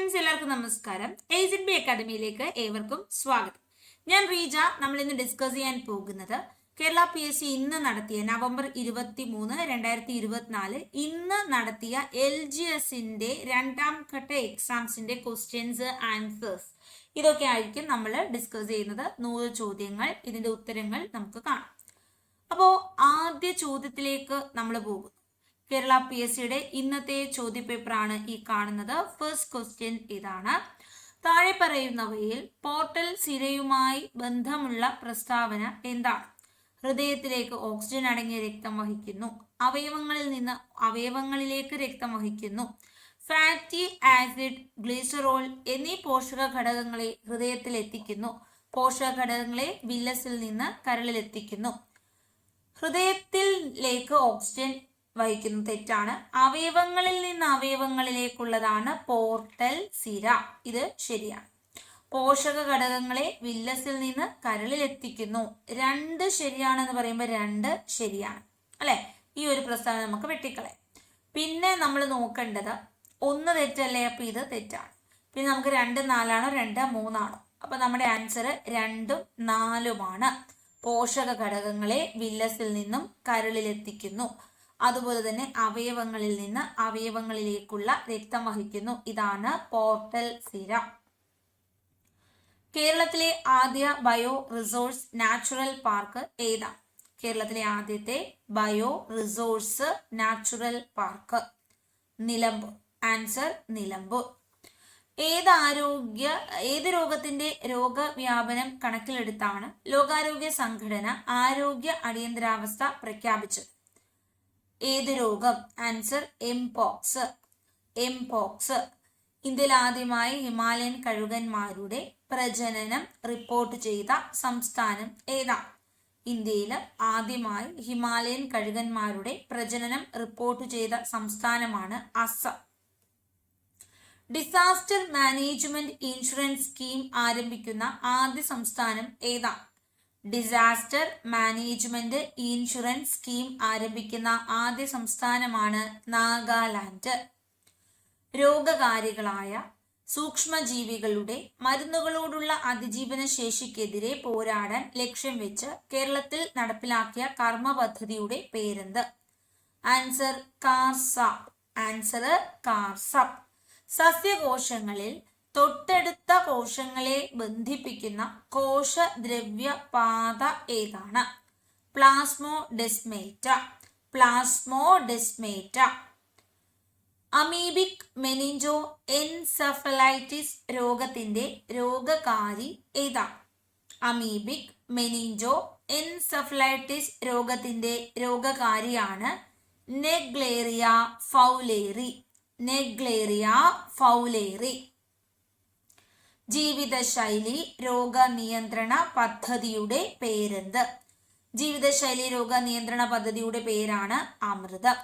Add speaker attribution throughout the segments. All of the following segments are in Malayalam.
Speaker 1: സ്റ്റുഡൻസ് എല്ലാവർക്കും നമസ്കാരം. AZB അക്കാദമിയിലേക്ക് ഏവർക്കും സ്വാഗതം. ഞാൻ റീജ. നമ്മൾ ഇന്ന് ഡിസ്കസ് ചെയ്യാൻ പോകുന്നത് കേരള PSC ഇന്ന് നടത്തിയ നവംബർ 23, 2024 ഇന്ന് നടത്തിയ LGSന്റെ രണ്ടാം ഘട്ട എക്സാംസിന്റെ ക്വസ്റ്റ്യൻസ് ആൻസേഴ്സ് ഇതൊക്കെ ആയിരിക്കും നമ്മൾ ഡിസ്കസ് ചെയ്യുന്നത്. 100 ചോദ്യങ്ങൾ, ഇതിന്റെ ഉത്തരങ്ങൾ നമുക്ക് കാണാം. അപ്പോൾ ആദ്യ ചോദ്യത്തിലേക്ക് നമ്മൾ പോകും. കേരള PSCയുടെ ഇന്നത്തെ ചോദ്യപേപ്പറാണ് ഈ കാണുന്നത്. ഫസ്റ്റ് ക്വസ്റ്റ്യൻ ഇതാണ്: താഴെ പറയുന്നവയിൽ പോർട്ടൽ സിരയുമായി ബന്ധമുള്ള പ്രസ്താവന എന്താണ്? ഹൃദയത്തിലേക്ക് ഓക്സിജൻ അടങ്ങിയ രക്തം വഹിക്കുന്നു. അവയവങ്ങളിൽ നിന്ന് അവയവങ്ങളിലേക്ക് രക്തം വഹിക്കുന്നു. ഫാറ്റി ആസിഡ്, ഗ്ലിസറോൾ എന്നീ പോഷക ഘടകങ്ങളെ ഹൃദയത്തിൽ എത്തിക്കുന്നു. പോഷക ഘടകങ്ങളെ വില്ലസിൽ നിന്ന് കരളിലെത്തിക്കുന്നു. ഹൃദയത്തിലേക്ക് ഓക്സിജൻ വഹിക്കുന്നു, തെറ്റാണ്. അവയവങ്ങളിൽ നിന്ന് അവയവങ്ങളിലേക്കുള്ളതാണ് പോർട്ടൽ സിര, ഇത് ശരിയാണ്. പോഷക ഘടകങ്ങളെ വില്ലസിൽ നിന്ന് കരളിലെത്തിക്കുന്നു, 2 ശരിയാണെന്ന് പറയുമ്പോൾ 2 ശരിയാണ് അല്ലെ. ഈ ഒരു പ്രസ്താവന നമുക്ക് വെട്ടിക്കളയാം. പിന്നെ നമ്മൾ നോക്കേണ്ടത് 1 തെറ്റല്ലേ, അപ്പൊ ഇത് തെറ്റാണ്. പിന്നെ നമുക്ക് 2, 4 ആണോ 2, 3 ആണോ? അപ്പൊ നമ്മുടെ ആൻസർ 2ഉം 4ഉമാണ്. പോഷക ഘടകങ്ങളെ വില്ലസിൽ നിന്നും കരളിലെത്തിക്കുന്നു, അതുപോലെ തന്നെ അവയവങ്ങളിൽ നിന്ന് അവയവങ്ങളിലേക്കുള്ള രക്തം വഹിക്കുന്നു, ഇതാണ് പോർട്ടൽ സിര. കേരളത്തിലെ ആദ്യ ബയോ റിസോഴ്സ് നാച്ചുറൽ പാർക്ക് ഏതാണ്? കേരളത്തിലെ ആദ്യത്തെ bio resource natural park Nilambur. Answer Nilambur. ഏത് രോഗത്തിന്റെ രോഗവ്യാപനം കണക്കിലെടുത്താണ് ലോകാരോഗ്യ സംഘടന ആരോഗ്യ അടിയന്തരാവസ്ഥ പ്രഖ്യാപിച്ചത്? ഏത് രോഗം? Answer mpox. എംപോക്സ്. ഇന്ത്യയിൽ ആദ്യമായി ഹിമാലയൻ കഴുകന്മാരുടെ പ്രജനനം റിപ്പോർട്ട് ചെയ്ത സംസ്ഥാനം ഏതാണ്? ഇന്ത്യയിൽ ആദ്യമായി ഹിമാലയൻ കഴുകന്മാരുടെ പ്രജനനം റിപ്പോർട്ട് ചെയ്ത സംസ്ഥാനമാണ് Assam. Disaster management insurance scheme ആരംഭിക്കുന്ന ആദ്യ സംസ്ഥാനം ഏതാണ്? ഡിസാസ്റ്റർ മാനേജ്മെന്റ് ഇൻഷുറൻസ് സ്കീം ആരംഭിക്കുന്ന ആദ്യ സംസ്ഥാനമാണ് നാഗാലാൻഡ്. രോഗകാരികളായ സൂക്ഷ്മജീവികളുടെ മരുന്നുകളോടുള്ള അതിജീവന ശേഷിക്കെതിരെ പോരാടാൻ ലക്ഷ്യം വെച്ച് കേരളത്തിൽ നടപ്പിലാക്കിയ കർമ്മ പദ്ധതിയുടെ പേരെന്ത്? ആൻസർ കാർസാപ്പ്. ആൻസർ കാർസാപ്പ്. സസ്യകോശങ്ങളിൽ തൊട്ടടുത്ത കോശങ്ങളെ ബന്ധിപ്പിക്കുന്ന കോശദ്രവ്യ പാത ഏതാണ്? പ്ലാസ്മോഡെസ്മേറ്റ. പ്ലാസ്മോഡെസ്മേറ്റ. അമീബിക് മെനിഞ്ചോ എൻസെഫലൈറ്റിസ് രോഗത്തിന്റെ രോഗകാരി ഏതാണ്? അമീബിക് മെനിഞ്ചോ എൻസെഫലൈറ്റിസ് രോഗത്തിന്റെ രോഗകാരിയാണ് നെഗ്ലേറിയ ഫൗലേറി. Naegleria fowleri. ജീവിതശൈലി രോഗനിയന്ത്രണ പദ്ധതിയുടെ പേരെന്ത്? ജീവിതശൈലി രോഗനിയന്ത്രണ പദ്ധതിയുടെ പേരാണ് അമൃതം.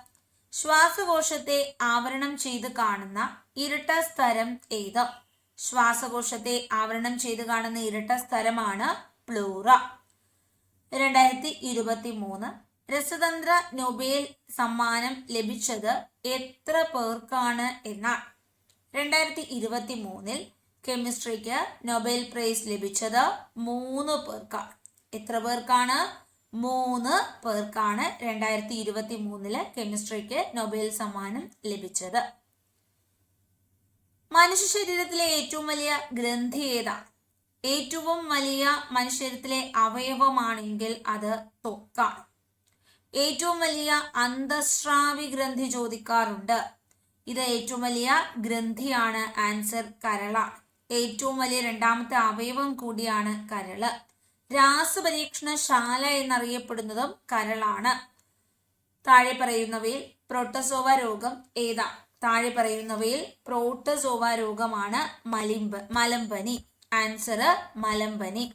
Speaker 1: ശ്വാസകോശത്തെ ആവരണം ചെയ്ത് കാണുന്ന ഇരട്ട സ്ഥലം ഏത്? ശ്വാസകോശത്തെ ആവരണം ചെയ്ത് കാണുന്ന ഇരട്ട സ്ഥലമാണ് പ്ലൂറ. 2023 രസതന്ത്ര നൊബേൽ സമ്മാനം ലഭിച്ചത് എത്ര പേർക്കാണ് എന്നാണ്? 2023 കെമിസ്ട്രിക്ക് നൊബേൽ പ്രൈസ് ലഭിച്ചത് 3 പേർക്കാണ്. എത്ര പേർക്കാണ്? 3 പേർക്കാണ് 2023 കെമിസ്ട്രിക്ക് നൊബേൽ സമ്മാനം ലഭിച്ചത്. മനുഷ്യ ശരീരത്തിലെ ഏറ്റവും വലിയ ഗ്രന്ഥി ഏതാണ്? ഏറ്റവും വലിയ മനുഷ്യരിലെ അവയവമാണെങ്കിൽ അത് ത്വക്കാണ്. ഏറ്റവും വലിയ അന്തസ്രാവി ഗ്രന്ഥി ചോദിക്കാറുണ്ട്. ഇത് ഏറ്റവും വലിയ ഗ്രന്ഥിയാണ്. ആൻസർ കരളാണ്. ഏറ്റവും വലിയ രണ്ടാമത്തെ അവയവം കൂടിയാണ് കരള്. രാസപരീക്ഷണശാല എന്നറിയപ്പെടുന്നതും കരളാണ്. താഴെ പറയുന്നവയിൽ പ്രോട്ടോസോവ രോഗം ഏതാണ്? താഴെ പറയുന്നവയിൽ പ്രോട്ടോസോവ രോഗമാണ് മലമ്പനി. ആൻസർ മലമ്പനി.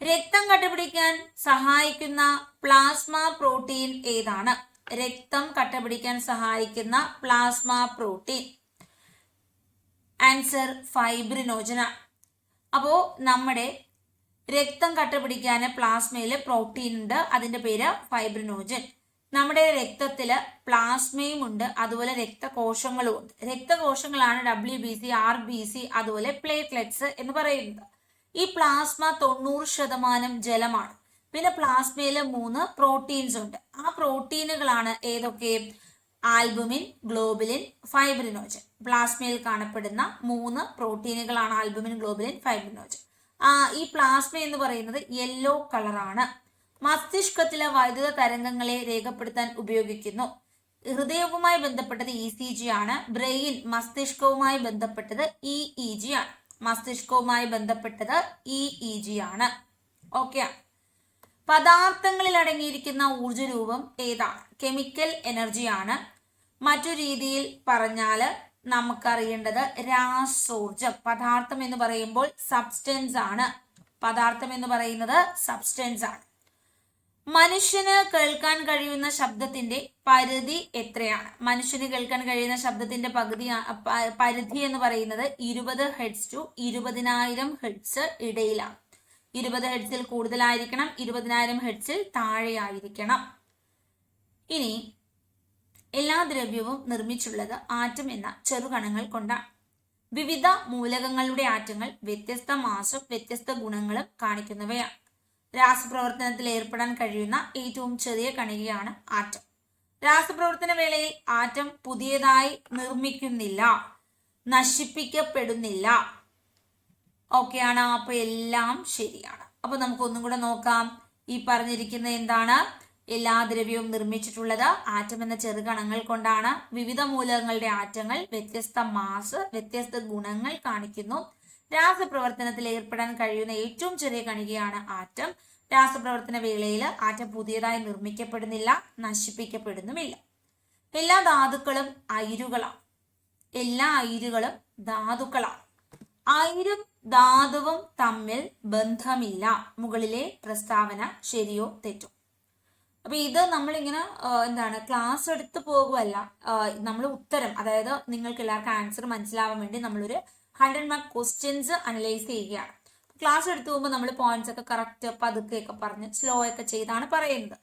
Speaker 1: രക്തം കട്ടപിടിക്കാൻ സഹായിക്കുന്ന പ്ലാസ്മ പ്രോട്ടീൻ ഏതാണ്? രക്തം കട്ടപിടിക്കാൻ സഹായിക്കുന്ന പ്ലാസ്മ പ്രോട്ടീൻ ആൻസർ ഫൈബ്രിനോജൻ. അപ്പോൾ നമ്മുടെ രക്തം കട്ടപിടിക്കാൻ പ്ലാസ്മയിൽ പ്രോട്ടീൻ ഉണ്ട്, അതിന്റെ പേര് ഫൈബ്രിനോജൻ. നമ്മുടെ രക്തത്തില് പ്ലാസ്മയും ഉണ്ട്, അതുപോലെ രക്തകോശങ്ങളും ഉണ്ട്. രക്തകോശങ്ങളാണ് WBC, RBC, അതുപോലെ പ്ലേറ്റ്ലെറ്റ്സ് എന്ന് പറയുന്നത്. ഈ പ്ലാസ്മ 90% ജലമാണ്. പിന്നെ പ്ലാസ്മയിൽ 3 പ്രോട്ടീൻസ് ഉണ്ട്. ആ പ്രോട്ടീനുകളാണ് ഏതൊക്കെ? Albumin, globulin, fibrinogen. പ്ലാസ്മയിൽ കാണപ്പെടുന്ന 3 പ്രോട്ടീനുകളാണ് ആൽബുമിൻ, ഗ്ലോബുലിൻ, ഫൈബ്രിനോജൻ. ഈ പ്ലാസ്മ എന്ന് പറയുന്നത് യെല്ലോ കളറാണ്. മസ്തിഷ്കത്തിലെ വൈദ്യുത തരംഗങ്ങളെ രേഖപ്പെടുത്താൻ ഉപയോഗിക്കുന്നു. ഹൃദയവുമായി ബന്ധപ്പെട്ടത് ECG ആണ്. ബ്രെയിൻ, മസ്തിഷ്കവുമായി ബന്ധപ്പെട്ടത് EEG ആണ്. മസ്തിഷ്കവുമായി ബന്ധപ്പെട്ടത് EEG ആണ്. ഓക്കെ. പദാർത്ഥങ്ങളിൽ അടങ്ങിയിരിക്കുന്ന ഊർജ്ജരൂപം ഏതാണ്? കെമിക്കൽ എനർജിയാണ്. മറ്റൊരു രീതിയിൽ പറഞ്ഞാൽ നമുക്കറിയേണ്ടത് രാസോർജം. പദാർത്ഥം എന്ന് പറയുമ്പോൾ സബ്സ്റ്റൻസ് ആണ്. പദാർത്ഥം എന്ന് പറയുന്നത് സബ്സ്റ്റൻസ് ആണ്. മനുഷ്യന് കേൾക്കാൻ കഴിയുന്ന ശബ്ദത്തിന്റെ പരിധി എത്രയാണ്? മനുഷ്യന് കേൾക്കാൻ കഴിയുന്ന ശബ്ദത്തിന്റെ പരിധി എന്ന് പറയുന്നത് 20 ഹെർട്സ് ടു 20,000 ഹെർട്സ് ഇടയിലാണ്. 20 ഹെർട്സിൽ കൂടുതലായിരിക്കണം, 20,000 ഹെർട്സിൽ താഴെയായിരിക്കണം. ഇനി എല്ലാ ദ്രവ്യവും നിർമ്മിച്ചുള്ളത് ആറ്റം എന്ന ചെറുകണങ്ങൾ കൊണ്ടാണ്. വിവിധ മൂലകങ്ങളുടെ ആറ്റങ്ങൾ വ്യത്യസ്ത മാസും വ്യത്യസ്ത ഗുണങ്ങളും കാണിക്കുന്നവയാണ്. രാസപ്രവർത്തനത്തിൽ ഏർപ്പെടാൻ കഴിയുന്ന ഏറ്റവും ചെറിയ കണികയാണ് ആറ്റം. രാസപ്രവർത്തന വേളയിൽ ആറ്റം പുതിയതായി നിർമ്മിക്കുന്നില്ല, നശിപ്പിക്കപ്പെടുന്നില്ല. ഓക്കെയാണ്. അപ്പൊ എല്ലാം ശരിയാണ്. അപ്പൊ നമുക്ക് ഒന്നും കൂടെ നോക്കാം. ഈ പറഞ്ഞിരിക്കുന്ന എന്താണ്? എല്ലാ ദ്രവ്യവും നിർമ്മിച്ചിട്ടുള്ളത് ആറ്റം എന്ന ചെറുകണങ്ങൾ കൊണ്ടാണ്. വിവിധ മൂലകങ്ങളുടെ ആറ്റങ്ങൾ വ്യത്യസ്ത മാസ്, വ്യത്യസ്ത ഗുണങ്ങൾ കാണിക്കുന്നു. രാസപ്രവർത്തനത്തിൽ ഏർപ്പെടാൻ കഴിയുന്ന ഏറ്റവും ചെറിയ കണികയാണ് ആറ്റം. രാസപ്രവർത്തന വേളയിൽ ആറ്റം പുതിയതായി നിർമ്മിക്കപ്പെടുന്നില്ല, നശിപ്പിക്കപ്പെടുന്നുമില്ല. എല്ലാ ധാതുക്കളും അയിരുകളാണ്. എല്ലാ അയിരുകളും ധാതുക്കളാണ്. അയിരും ധാതുവും തമ്മിൽ ബന്ധമില്ല. മുകളിലെ പ്രസ്താവന ശരിയോ തെറ്റോ? അപ്പൊ ഇത് നമ്മളിങ്ങനെ ക്ലാസ് എടുത്ത് പോകുമല്ല, നമ്മൾ ഉത്തരം, അതായത് നിങ്ങൾക്ക് എല്ലാവർക്കും ആൻസർ മനസ്സിലാവാൻ വേണ്ടി നമ്മളൊരു 100 മാർക്ക് ക്വസ്റ്റ്യൻസ് അനലൈസ് ചെയ്യുകയാണ്. ക്ലാസ് എടുത്തു പോകുമ്പോൾ നമ്മൾ പോയിന്റ്സ് ഒക്കെ കറക്റ്റ് പതുക്കെയൊക്കെ പറഞ്ഞ് സ്ലോ ഒക്കെ ചെയ്താണ് പറയുന്നത്.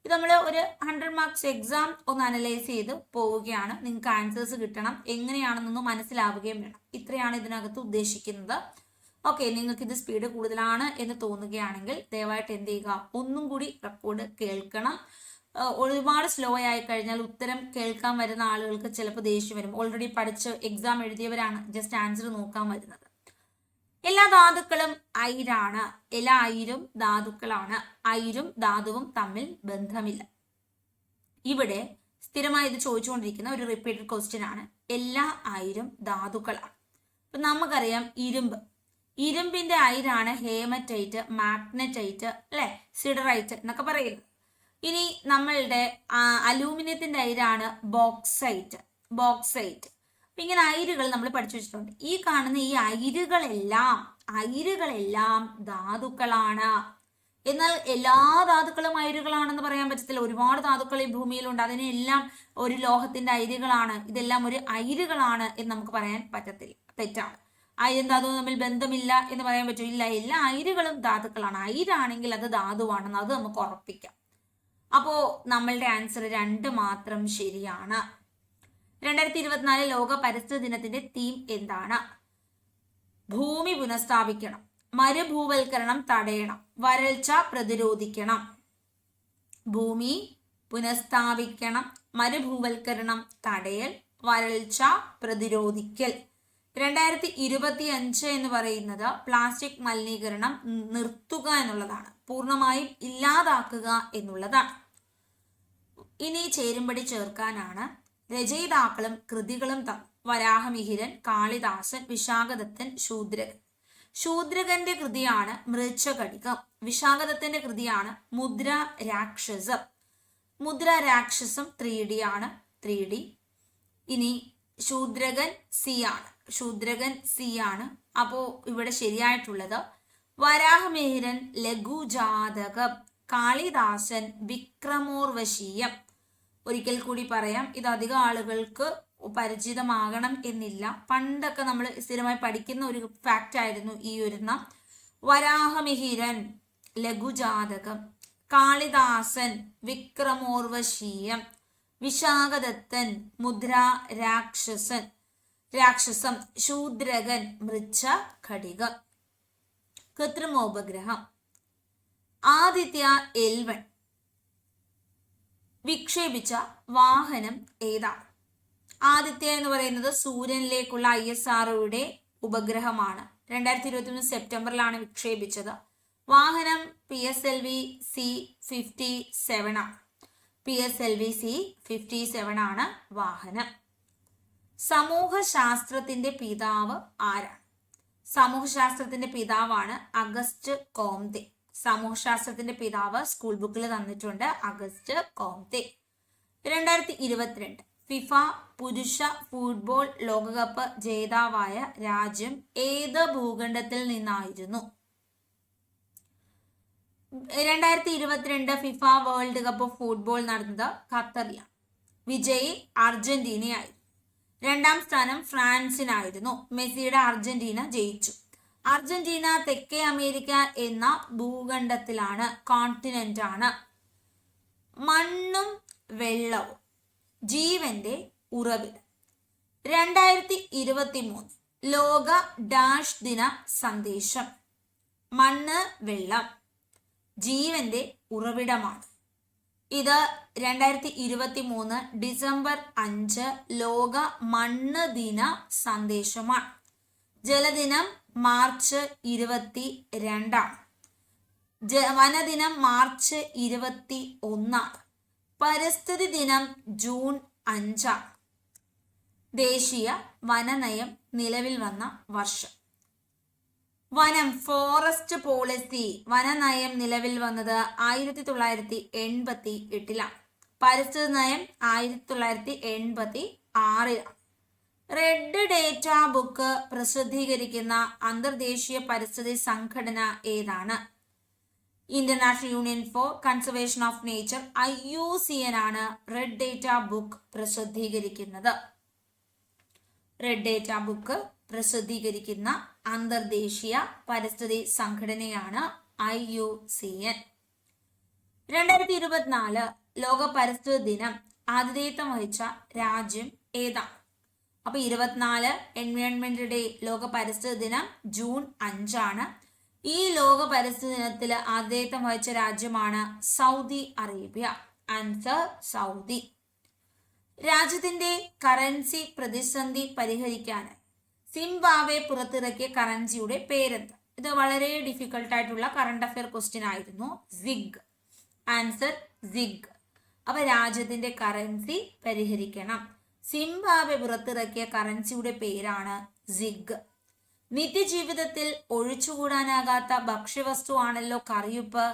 Speaker 1: ഇത് നമ്മൾ ഒരു 100 മാർക്സ് എക്സാം ഒന്ന് അനലൈസ് ചെയ്ത് പോവുകയാണ്. നിങ്ങൾക്ക് ആൻസേഴ്സ് കിട്ടണം, എങ്ങനെയാണെന്നൊന്ന് മനസ്സിലാവുകയും വേണം. ഇത്രയാണ് ഇതിനകത്ത് ഉദ്ദേശിക്കുന്നത്. ഓക്കെ, നിങ്ങൾക്ക് ഇത് സ്പീഡ് കൂടുതലാണ് എന്ന് തോന്നുകയാണെങ്കിൽ ദയവായിട്ട് എന്ത് ചെയ്യുക, ഒന്നും കൂടി റെക്കോർഡ് കേൾക്കണം. ഒരുപാട് സ്ലോ ആയി കഴിഞ്ഞാൽ ഉത്തരം കേൾക്കാൻ വരുന്ന ആളുകൾക്ക് ചിലപ്പോൾ ദേഷ്യം വരും. ഓൾറെഡി പഠിച്ച് എക്സാം എഴുതിയവരാണ് ജസ്റ്റ് ആൻസർ നോക്കാൻ വരുന്നത്. എല്ലാ ധാതുക്കളും അയിരാണ്. എല്ലാ അയിരും ധാതുക്കളാണ്. അയിരും ധാതുവും തമ്മിൽ ബന്ധമില്ല. ഇവിടെ സ്ഥിരമായി ഇത് ചോദിച്ചുകൊണ്ടിരിക്കുന്ന ഒരു റിപ്പീറ്റഡ് ക്വസ്റ്റ്യൻ ആണ്. എല്ലാ അയിരും ധാതുക്കളാണ്. ഇപ്പൊ നമുക്കറിയാം ഇരുമ്പിന്റെ അയിരാണ് ഹേമറ്റൈറ്റ്, മാഗ്നറ്റൈറ്റ്, അല്ലെ, സിഡറൈറ്റ് എന്നൊക്കെ പറയുന്നത്. ഇനി നമ്മളുടെ അലൂമിനിയത്തിന്റെ അയിരാണ് ബോക്സൈറ്റ്. ഇങ്ങനെ അയിരുകൾ നമ്മൾ പഠിച്ചു വെച്ചിട്ടുണ്ട്. ഈ കാണുന്ന ഈ അയിരുകളെല്ലാം ധാതുക്കളാണ്. എന്നാൽ എല്ലാ ധാതുക്കളും അയിരുകളാണെന്ന് പറയാൻ പറ്റത്തില്ല. ഒരുപാട് ധാതുക്കൾ ഈ ഭൂമിയിലുണ്ട്. അതിനെല്ലാം ഒരു ലോഹത്തിന്റെ അയിരുകളാണ്, ഇതെല്ലാം ഒരു അയിരുകളാണ് എന്ന് നമുക്ക് പറയാൻ പറ്റത്തില്ല. തെറ്റാണ്. അയിരും ധാതുവും തമ്മിൽ ബന്ധമില്ല എന്ന് പറയാൻ പറ്റില്ല. എല്ലാ അയിരുകളും ധാതുക്കളാണ്. അയിരാണെങ്കിൽ അത് ധാതുവാണെന്ന് അത് നമുക്ക് ഉറപ്പിക്കാം. അപ്പോ നമ്മളുടെ ആൻസർ 2 മാത്രം ശരിയാണ്. 2024 ലോക പരിസ്ഥിതി ദിനത്തിന്റെ തീം എന്താണ്? ഭൂമി പുനഃസ്ഥാപിക്കണം, മരുഭൂവൽക്കരണം തടയണം, വരൾച്ച പ്രതിരോധിക്കണം. ഭൂമി പുനഃസ്ഥാപിക്കണം, മരുഭൂവൽക്കരണം തടയൽ, വരൾച്ച പ്രതിരോധിക്കൽ. 2025 എന്ന് പറയുന്നത് പ്ലാസ്റ്റിക് മലിനീകരണം നിർത്തുക എന്നുള്ളതാണ്, പൂർണ്ണമായും ഇല്ലാതാക്കുക എന്നുള്ളതാണ്. ഇനി ചേരുംപടി ചേർക്കാനാണ്. രചയിതാക്കളും കൃതികളും വരാഹമിഹിരൻ, കാളിദാസൻ, വിശാഖദത്തൻ, ശൂദ്രകൻ. ശൂദ്രകന്റെ കൃതിയാണ് മൃച്ഛകടികം. വിശാഖദത്തന്റെ കൃതിയാണ് മുദ്ര രാക്ഷസം. മുദ്ര രാക്ഷസം 3D ആണ്, 3D. ഇനി ശൂദ്രകൻ സി ആണ്. അപ്പോ ഇവിടെ ശരിയായിട്ടുള്ളത് വരാഹമിഹിരൻ ലഘുജാതകം, കാളിദാസൻ വിക്രമോർവശീയം. ഒരിക്കൽ കൂടി പറയാം, ഇത് അധികം ആളുകൾക്ക് പരിചിതമാകണം എന്നില്ല. പണ്ടൊക്കെ നമ്മൾ സ്ഥിരമായി പഠിക്കുന്ന ഒരു ഫാക്റ്റ് ആയിരുന്നു ഈ ഒരെണ്ണം. വരാഹമിഹിരൻ ലഘുജാതകം, കാളിദാസൻ, വിക്രമോർവശീയം, വിശാഖദത്തൻ, മുദ്ര രാക്ഷസം, ശൂദ്രകൻ, മൃച്ഛ ഘടികം. കൃത്രിമോപഗ്രഹം. ആദിത്യ L1 വിക്ഷേപിച്ച വാഹനം ഏതാണ്? ആദിത്യ എന്ന് പറയുന്നത് സൂര്യനിലേക്കുള്ള ISROയുടെ ഉപഗ്രഹമാണ്. 2021 സെപ്റ്റംബറിലാണ് വിക്ഷേപിച്ചത്. വാഹനം PSLV C-57 ആണ്. PSLV C-57 ആണ് വാഹനം. സമൂഹശാസ്ത്രത്തിന്റെ പിതാവ് ആരാണ്? സമൂഹശാസ്ത്രത്തിന്റെ പിതാവാണ് അഗസ്റ്റ് കോംതെ. സമൂഹശാസ്ത്രത്തിന്റെ പിതാവ് സ്കൂൾ ബുക്കിൽ തന്നിട്ടുണ്ട്, അഗസ്റ്റ് കോംതെ. 2022 ഫിഫ പുരുഷ ഫുട്ബോൾ ലോകകപ്പ് ജേതാവായ രാജ്യം ഏത് ഭൂഖണ്ഡത്തിൽ നിന്നായിരുന്നു? 2022 ഫിഫ വേൾഡ് കപ്പ് ഫുട്ബോൾ നടന്നത് ഖത്തറിലാണ്. വിജയി അർജന്റീനയായിരുന്നു. 2ാം സ്ഥാനം ഫ്രാൻസിനായിരുന്നു. മെസ്സിയുടെ അർജന്റീന ജയിച്ചു. അർജന്റീന തെക്കേ അമേരിക്ക എന്ന ഭൂഖണ്ഡത്തിലാണ്, കോണ്ടിനെന്റ് ആണ്. മണ്ണും വെള്ളവും ജീവന്റെ ഉറവിടം. 2023 ലോക ഡാഷ് ദിന സന്ദേശം. മണ്ണ്, വെള്ളം ജീവന്റെ ഉറവിടമാണ്. ഇത് 2023 ഡിസംബർ 5 ലോക മണ്ണ് ദിന സന്ദേശമാണ്. ജലദിനം മാർച്ച് 22 ആണ്. വനദിനം മാർച്ച് 21 ആണ്. പരിസ്ഥിതി ദിനം ജൂൺ 5 ആണ്. ദേശീയ വനനയം നിലവിൽ വന്ന വർഷം. വനം ഫോറസ്റ്റ് പോളിസി വനനയം നിലവിൽ വന്നത് 1988 പരിസ്ഥിതി നയം 1986. റെഡ് ഡേറ്റ ബുക്ക് പ്രസിദ്ധീകരിക്കുന്ന അന്തർദേശീയ പരിസ്ഥിതി സംഘടന ഏതാണ്? International Union for Conservation of Nature IUCN ആണ് റെഡ് ഡേറ്റ ബുക്ക് പ്രസിദ്ധീകരിക്കുന്നത്. റെഡ് ഡേറ്റ ബുക്ക് പ്രസിദ്ധീകരിക്കുന്ന അന്തർദേശീയ പരിസ്ഥിതി സംഘടനയാണ് IUCN. 2024 ലോക പരിസ്ഥിതി ദിനം ആതിഥേയത്വം വഹിച്ച രാജ്യം ഏതാണ്? അപ്പൊ 24 എൻവയോൺമെന്റ് ഡേ ലോക പരിസ്ഥിതി ദിനം ജൂൺ 5 ആണ്. ഈ ലോക പരിസ്ഥിതി ദിനത്തിൽ ആതിഥേയത്വം വഹിച്ച രാജ്യമാണ് സൗദി അറേബ്യ. Answer Saudi. രാജ്യത്തിന്റെ കറൻസി പ്രതിസന്ധി പരിഹരിക്കാനായി സിംബാബ്വെ പുറത്തിറക്കിയ കറൻസിയുടെ പേരെന്ത്? ഇത് വളരെ ഡിഫിക്കൽട്ട് ആയിട്ടുള്ള കറണ്ട് അഫയർ ക്വസ്റ്റ്യൻ ആയിരുന്നു. സിഗ്. ആൻസർ സിഗ്. അപ്പൊ രാജ്യത്തിന്റെ കറൻസി പരിഹരിക്കണം. സിംബാബ്വെ പുറത്തിറക്കിയ കറൻസിയുടെ പേരാണ് സിഗ്. നിത്യജീവിതത്തിൽ ഒഴിച്ചുകൂടാനാകാത്ത ഭക്ഷ്യവസ്തുവാണല്ലോ കറിയുപ്പ്.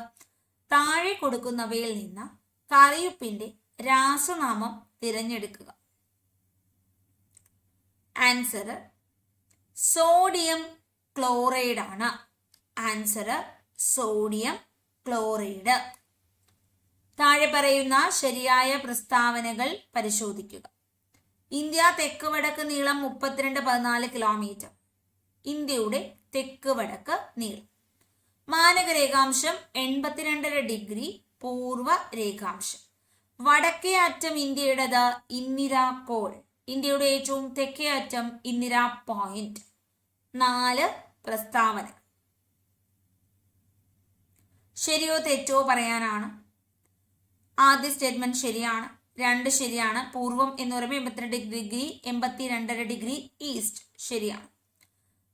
Speaker 1: താഴെ കൊടുക്കുന്നവയിൽ നിന്ന് കറിയുപ്പിന്റെ രാസനാമം തിരഞ്ഞെടുക്കുക. ആൻസർ സോഡിയം ക്ലോറൈഡ് ആണ്. Answer sodium chloride. താഴെ പറയുന്ന ശരിയായ പ്രസ്താവനകൾ പരിശോധിക്കുക. ഇന്ത്യ തെക്ക് വടക്ക് നീളം 32-14 കിലോമീറ്റർ. ഇന്ത്യയുടെ തെക്ക് വടക്ക് നീളം. മാനക രേഖാംശം 82.5 ഡിഗ്രി പൂർവ്വ രേഖാംശം. വടക്കേ അറ്റം ഇന്ത്യയുടേത് ഇന്ദിരാ കോൾ. ഇന്ത്യയുടെ ഏറ്റവും തെക്കേ അറ്റം ഇന്ദിരാ പോയിന്റ്. 4 പ്രസ്താവന. ശരിയോ തെറ്റോ പറയാനാണ്. ആദ്യ സ്റ്റേറ്റ്മെന്റ് ശരിയാണ്. 2 ശരിയാണ്. പൂർവം എന്ന് പറയുമ്പോൾ 82 ഡിഗ്രി 82.5 ഡിഗ്രി ഈസ്റ്റ് ശരിയാണ്.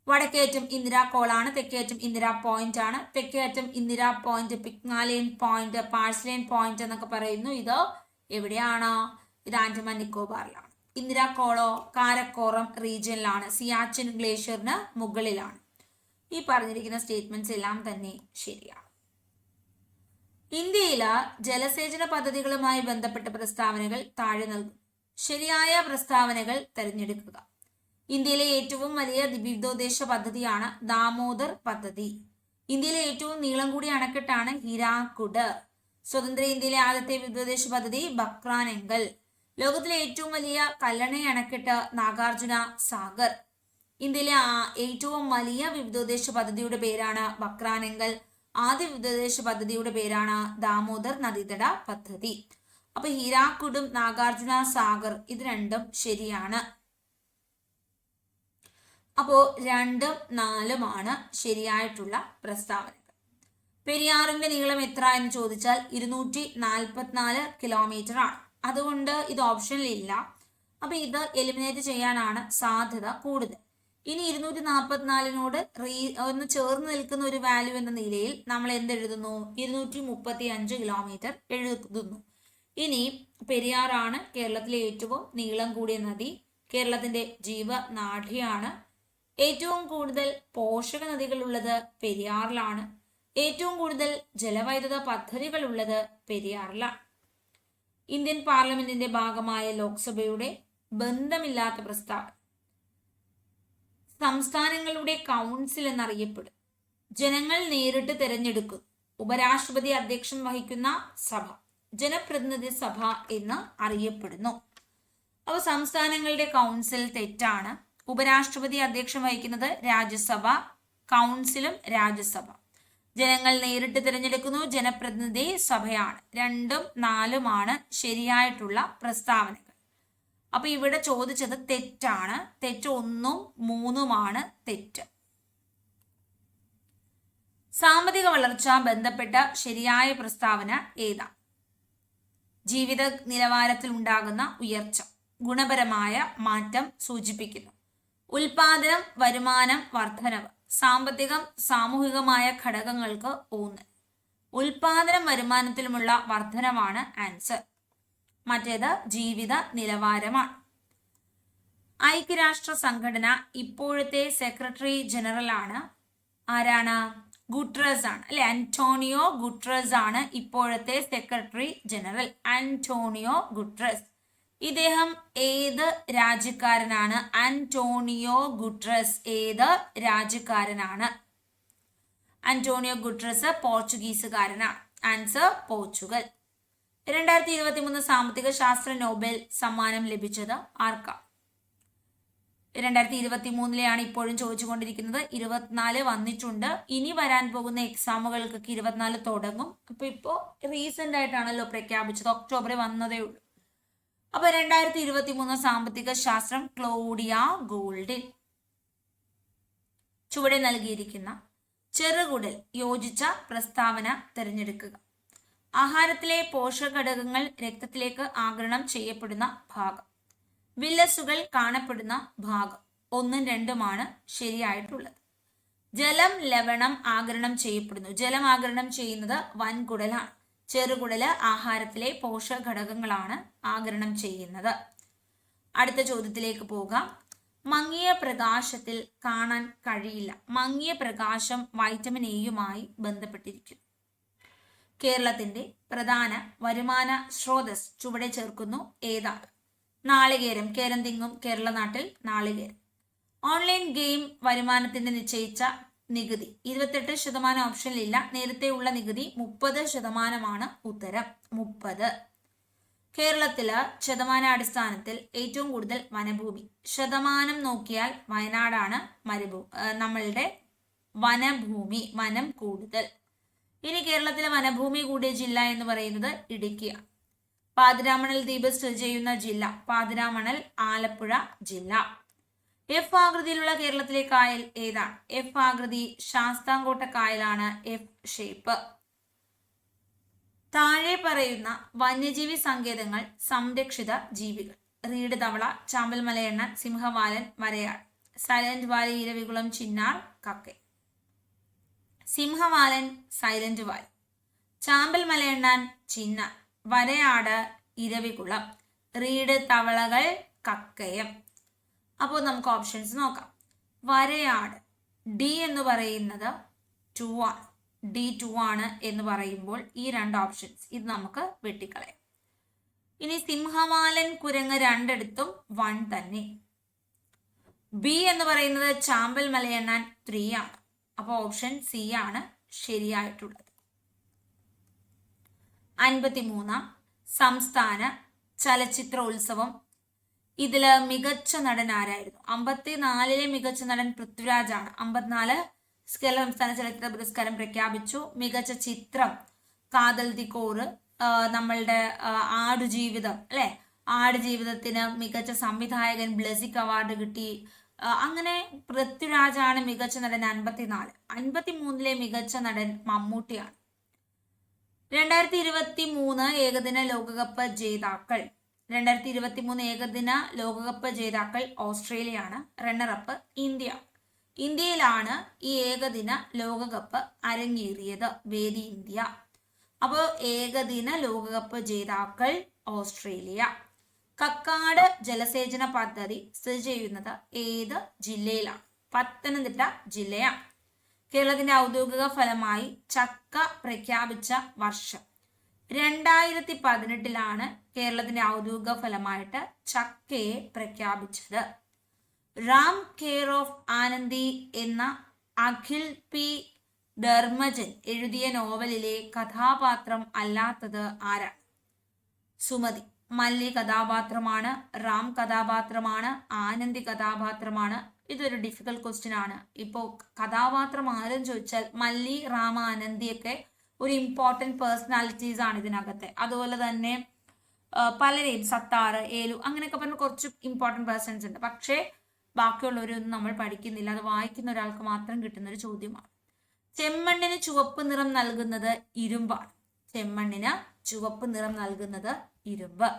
Speaker 1: വടക്കേറ്റം ഇന്ദിരാ കോളാണ്. തെക്കേറ്റം ഇന്ദിരാ പോയിന്റ് ആണ്. തെക്കേറ്റം ഇന്ദിരാ പോയിന്റ്, പിഗ്മാലിയൻ പോയിന്റ്, പാഴ്സലിയൻ പോയിന്റ് എന്നൊക്കെ പറയുന്നു. ഇത് എവിടെയാണ്? ഇത് ആൻഡമാൻ നിക്കോബാറിലാണ്. ഇന്ദിരാ കോളോ കാരക്കോറം റീജിയനിലാണ്. സിയാച്ചിൻ ഗ്ലേഷ്യറിന് മുകളിലാണ്. ഈ പറഞ്ഞിരിക്കുന്ന സ്റ്റേറ്റ്മെന്റ്സ് എല്ലാം തന്നെ ശരിയാണ്. ഇന്ത്യയിലെ ജലസേചന പദ്ധതികളുമായി ബന്ധപ്പെട്ട പ്രസ്താവനകൾ താഴെ നൽകും. ശരിയായ പ്രസ്താവനകൾ തിരഞ്ഞെടുക്കുക. ഇന്ത്യയിലെ ഏറ്റവും വലിയ വിവിധോദ്ദേശ പദ്ധതിയാണ് ദാമോദർ പദ്ധതി. ഇന്ത്യയിലെ ഏറ്റവും നീളം കൂടിയ അണക്കെട്ടാണ് ഹിരാക്കുഡ്. സ്വതന്ത്ര ഇന്ത്യയിലെ ആദ്യത്തെ വിവിധോദ്ദേശ പദ്ധതി ബക്രാനെങ്കൽ. ലോകത്തിലെ ഏറ്റവും വലിയ കല്ലണ അണക്കെട്ട് നാഗാർജുന സാഗർ. ഇന്ത്യയിലെ ഏറ്റവും വലിയ വിവിധോദ്ദേശ പദ്ധതിയുടെ പേരാണ് ബക്രാനെങ്കൽ. ആദ്യ വിദേശ പദ്ധതിയുടെ പേരാണ് ദാമോദർ നദീതട പദ്ധതി. അപ്പൊ ഹീരാക്കുഡും നാഗാർജുന സാഗർ ഇത് രണ്ടും ശരിയാണ്. അപ്പോ 2ഉം 4ഉമാണ് ശരിയായിട്ടുള്ള പ്രസ്താവനകൾ. പെരിയാറിന്റെ നീളം എത്ര എന്ന് ചോദിച്ചാൽ 244 കിലോമീറ്റർ ആണ്. അതുകൊണ്ട് ഇത് ഓപ്ഷനിൽ ഇല്ല. അപ്പൊ ഇത് എലിമിനേറ്റ് ചെയ്യാനാണ് സാധ്യത കൂടുതൽ. ഇനി 244നോട് ഒന്ന് ചേർന്ന് നിൽക്കുന്ന ഒരു വാല്യൂ എന്ന നിലയിൽ നമ്മൾ എന്തെഴുതുന്നു? 235 കിലോമീറ്റർ എഴുതുന്നു. ഇനി പെരിയാറാണ് കേരളത്തിലെ ഏറ്റവും നീളം കൂടിയ നദി. കേരളത്തിന്റെ ജീവനാഡിയാണ്. ഏറ്റവും കൂടുതൽ പോഷക നദികൾ ഉള്ളത് പെരിയാറിലാണ്. ഏറ്റവും കൂടുതൽ ജലവൈദ്യുത പദ്ധതികൾ ഉള്ളത് പെരിയാറിലാണ്. ഇന്ത്യൻ പാർലമെന്റിന്റെ ഭാഗമായ ലോക്സഭയുടെ ബന്ധമില്ലാത്ത പ്രസ്താവന സംസ്ഥാനങ്ങളുടെ കൗൺസിൽ എന്നറിയപ്പെടും. ജനങ്ങൾ നേരിട്ട് തിരഞ്ഞെടുക്കും. ഉപരാഷ്ട്രപതി അധ്യക്ഷൻ വഹിക്കുന്ന സഭ ജനപ്രതിനിധി സഭ എന്ന് അറിയപ്പെടുന്നു. അപ്പോൾ സംസ്ഥാനങ്ങളുടെ കൗൺസിൽ തെറ്റാണ്. ഉപരാഷ്ട്രപതി അധ്യക്ഷൻ വഹിക്കുന്നത് രാജ്യസഭ, കൗൺസിലും രാജ്യസഭ. ജനങ്ങൾ നേരിട്ട് തിരഞ്ഞെടുക്കുന്നു, ജനപ്രതിനിധി സഭയാണ്. 2ഉം 4ഉമാണ് ശരിയായിട്ടുള്ള പ്രസ്താവനകൾ. അപ്പൊ ഇവിടെ ചോദിച്ചത് തെറ്റാണ്. തെറ്റ് 1ഉം 3ഉമാണ് തെറ്റ്. സാമ്പത്തിക വളർച്ച ബന്ധപ്പെട്ട ശരിയായ പ്രസ്താവന ഏതാ? ജീവിത നിലവാരത്തിൽ ഉണ്ടാകുന്ന ഉയർച്ച ഗുണപരമായ മാറ്റം സൂചിപ്പിക്കുന്നു. ഉൽപാദനം, വരുമാനം, വർധനവ് സാമ്പത്തികം, സാമൂഹികമായ ഘടകങ്ങൾക്ക് ഊന്നൽ. ഉൽപാദനം വരുമാനത്തിലുമുള്ള വർധനവാണ് ആൻസർ. മറ്റേത് ജീവിത നിലവാരമാണ്. ഐക്യരാഷ്ട്ര സംഘടന ഇപ്പോഴത്തെ സെക്രട്ടറി ജനറൽ ആണ് ആരാണ്? ഗുട്രസ് ആണ് അല്ലെ. അന്റോണിയോ ഗുട്രസ് ആണ് ഇപ്പോഴത്തെ സെക്രട്ടറി ജനറൽ. Antonio Guterres. ഇദ്ദേഹം ഏത് രാജ്യക്കാരനാണ്? അന്റോണിയോ ഗുട്രസ് ഏത് രാജ്യക്കാരനാണ്? അന്റോണിയോ ഗുട്രസ് പോർച്ചുഗീസുകാരനാണ്. Answer Portugal. 2023 സാമ്പത്തിക ശാസ്ത്ര നോബൽ സമ്മാനം ലഭിച്ചത് ആർക്കാണ്? 2023 ഇപ്പോഴും ചോദിച്ചുകൊണ്ടിരിക്കുന്നത്. 24 വന്നിട്ടുണ്ട്. ഇനി വരാൻ പോകുന്ന എക്സാമുകൾക്കൊക്കെ 24 തുടങ്ങും. അപ്പൊ ഇപ്പോ റീസെന്റ് ആയിട്ടാണല്ലോ പ്രഖ്യാപിച്ചത്, ഒക്ടോബറിൽ വന്നതേ ഉള്ളൂ. അപ്പൊ 2023 സാമ്പത്തിക ശാസ്ത്രം ക്ലോഡിയ ഗോൾഡിൻ. ചുവടെ നൽകിയിരിക്കുന്ന ചെറുകുടൽ യോജിച്ച പ്രസ്താവന തിരഞ്ഞെടുക്കുക. ആഹാരത്തിലെ പോഷക ഘടകങ്ങൾ രക്തത്തിലേക്ക് ആഗിരണം ചെയ്യപ്പെടുന്ന ഭാഗം. വില്ലസുകൾ കാണപ്പെടുന്ന ഭാഗം. 1ഉം 2ഉമാണ് ശരിയായിട്ടുള്ളത്. ജലം, ലവണം ആഗിരണം ചെയ്യപ്പെടുന്നു. ജലം ആഗിരണം ചെയ്യുന്നത് വൻകുടലാണ്. ചെറുകുടല് ആഹാരത്തിലെ പോഷക ഘടകങ്ങളാണ് ആഗിരണം ചെയ്യുന്നത്. അടുത്ത ചോദ്യത്തിലേക്ക് പോകാം. മങ്ങിയ പ്രകാശത്തിൽ കാണാൻ കഴിയില്ല. മങ്ങിയ പ്രകാശം വൈറ്റമിൻ എയുമായി ബന്ധപ്പെട്ടിരിക്കുന്നു. കേരളത്തിന്റെ പ്രധാന വരുമാന സ്രോതസ് ചുവടെ ചേർക്കുന്നു ഏതാണ്? നാളികേരം. കേരം തിങ്ങും കേരള നാട്ടിൽ നാളികേരം. ഓൺലൈൻ ഗെയിം വരുമാനത്തിന്റെ നിശ്ചയിച്ച നികുതി 28% ഓപ്ഷനിലില്ല. നേരത്തെ ഉള്ള നികുതി 30%. ഉത്തരം 30. കേരളത്തില് ശതമാനാടിസ്ഥാനത്തിൽ ഏറ്റവും കൂടുതൽ വനഭൂമി. ശതമാനം നോക്കിയാൽ വയനാടാണ് നമ്മളുടെ വനഭൂമി, വനം കൂടുതൽ. ഇനി കേരളത്തിലെ വനഭൂമി കൂടിയ ജില്ല എന്ന് പറയുന്നത് ഇടുക്കിയാണ്. പാതിരാമണൽ ദ്വീപ് സ്ഥിതി ചെയ്യുന്ന ജില്ല പാതിരാമണൽ, ആലപ്പുഴ ജില്ല. എഫ് ആകൃതിയിലുള്ള കേരളത്തിലെ കായൽ ഏതാണ്? എഫ് ആകൃതി ശാസ്താംകോട്ട കായലാണ്. F shape. താഴെ പറയുന്ന വന്യജീവി സങ്കേതങ്ങൾ സംരക്ഷിത ജീവികൾ. റീഡ് തവള, ചാമ്പൽ മലയണ്ണൻ, സിംഹവാലൻ, വരയാട്. സൈലന്റ് വാലി, ഇരവികുളം, ചിന്നാർ, കക്കൈ. സിംഹവാലൻ സൈലന്റ് വാലി, ചാമ്പൽ മലയണ്ണാൻ ചിന്നാർ, വരയാട് ഇരവികുളം, റീഡ് തവളകൾ കക്കയം. അപ്പോൾ നമുക്ക് ഓപ്ഷൻസ് നോക്കാം. വരയാട് ഡി എന്ന് പറയുന്നത് 2 ആണ്. ഡി 2 ആണ് എന്ന് പറയുമ്പോൾ ഈ 2 ഓപ്ഷൻസ് ഇത് നമുക്ക് വെട്ടിക്കളയാം. ഇനി സിംഹവാലൻ കുരങ്ങ് രണ്ടിടത്തും 1 തന്നെ. ബി എന്ന് പറയുന്നത് ചാമ്പൽ മലയണ്ണാൻ 3 ആണ്. അപ്പോൾ ഓപ്ഷൻ സി ആണ് ശരിയായിട്ടുള്ളത്. 53 സംസ്ഥാന ചലച്ചിത്രോത്സവം. ഇതില് മികച്ച നടൻ ആരായിരുന്നു? 54 മികച്ച നടൻ പൃഥ്വിരാജാണ്. 54 കേരള സംസ്ഥാന ചലച്ചിത്ര പുരസ്കാരം പ്രഖ്യാപിച്ചു. മികച്ച ചിത്രം കാതൽ ദി കോറ്, നമ്മളുടെ ആടുജീവിതം അല്ലെ, ആടുജീവിതത്തിന് മികച്ച സംവിധായകൻ ബ്ലെസിക് അവാർഡ് കിട്ടി. അങ്ങനെ പൃഥ്വിരാജാണ് മികച്ച നടൻ 54. 53 മികച്ച നടൻ മമ്മൂട്ടിയാണ്. 2023 ഏകദിന ലോകകപ്പ് ജേതാക്കൾ 2023 ഏകദിന ലോകകപ്പ് ജേതാക്കൾ ഓസ്ട്രേലിയയാണ്. Runner-up India. ഇന്ത്യയിലാണ് ഈ ഏകദിന ലോകകപ്പ് അരങ്ങേറിയത്, വേദി ഇന്ത്യ. അപ്പോൾ ഏകദിന ലോകകപ്പ് ജേതാക്കൾ ഓസ്ട്രേലിയ. കക്കാട് ജലസേചന പദ്ധതി സ്ഥിതി ചെയ്യുന്നത് ഏത് ജില്ലയിലാണ്? പത്തനംതിട്ട ജില്ലയാണ്. കേരളത്തിന്റെ ഔദ്യോഗിക ഫലമായി ചക്ക പ്രഖ്യാപിച്ച വർഷം 2018 കേരളത്തിന്റെ ഔദ്യോഗിക ഫലമായിട്ട് ചക്കയെ പ്രഖ്യാപിച്ചത്. റാം കെയർ ഓഫ് ആനന്ദി എന്ന അഖിൽ പി ധർമ്മജൻ എഴുതിയ നോവലിലെ കഥാപാത്രം അല്ലാത്തത് ആരാണ്? സുമതി. മല്ലി കഥാപാത്രമാണ്, റാം കഥാപാത്രമാണ്, ആനന്ദി കഥാപാത്രമാണ്. ഇതൊരു ഡിഫിക്കൽട്ട് ക്വസ്റ്റ്യൻ ആണ്. ഇപ്പോൾ കഥാപാത്രം ആരും ചോദിച്ചാൽ മല്ലി, റാം, ആനന്ദിയൊക്കെ ഒരു ഇമ്പോർട്ടൻറ്റ് പേഴ്സണാലിറ്റീസ് ആണ് ഇതിനകത്തെ. അതുപോലെ തന്നെ പലരെയും സത്താറ്, ഏലു അങ്ങനെയൊക്കെ പറഞ്ഞ കുറച്ച് ഇമ്പോർട്ടൻറ്റ് പേഴ്സൺസ് ഉണ്ട്. പക്ഷേ ബാക്കിയുള്ളവരൊന്നും നമ്മൾ പഠിക്കുന്നില്ല. അത് വായിക്കുന്ന ഒരാൾക്ക് മാത്രം കിട്ടുന്ന ഒരു ചോദ്യമാണ്. ചെമ്മണ്ണിന് ചുവപ്പ് നിറം നൽകുന്നത് ഇരുമ്പാണ്. ചെമ്മണ്ണിന് ചുവപ്പ് നിറം നൽകുന്നത് ഇരുമ്പ്.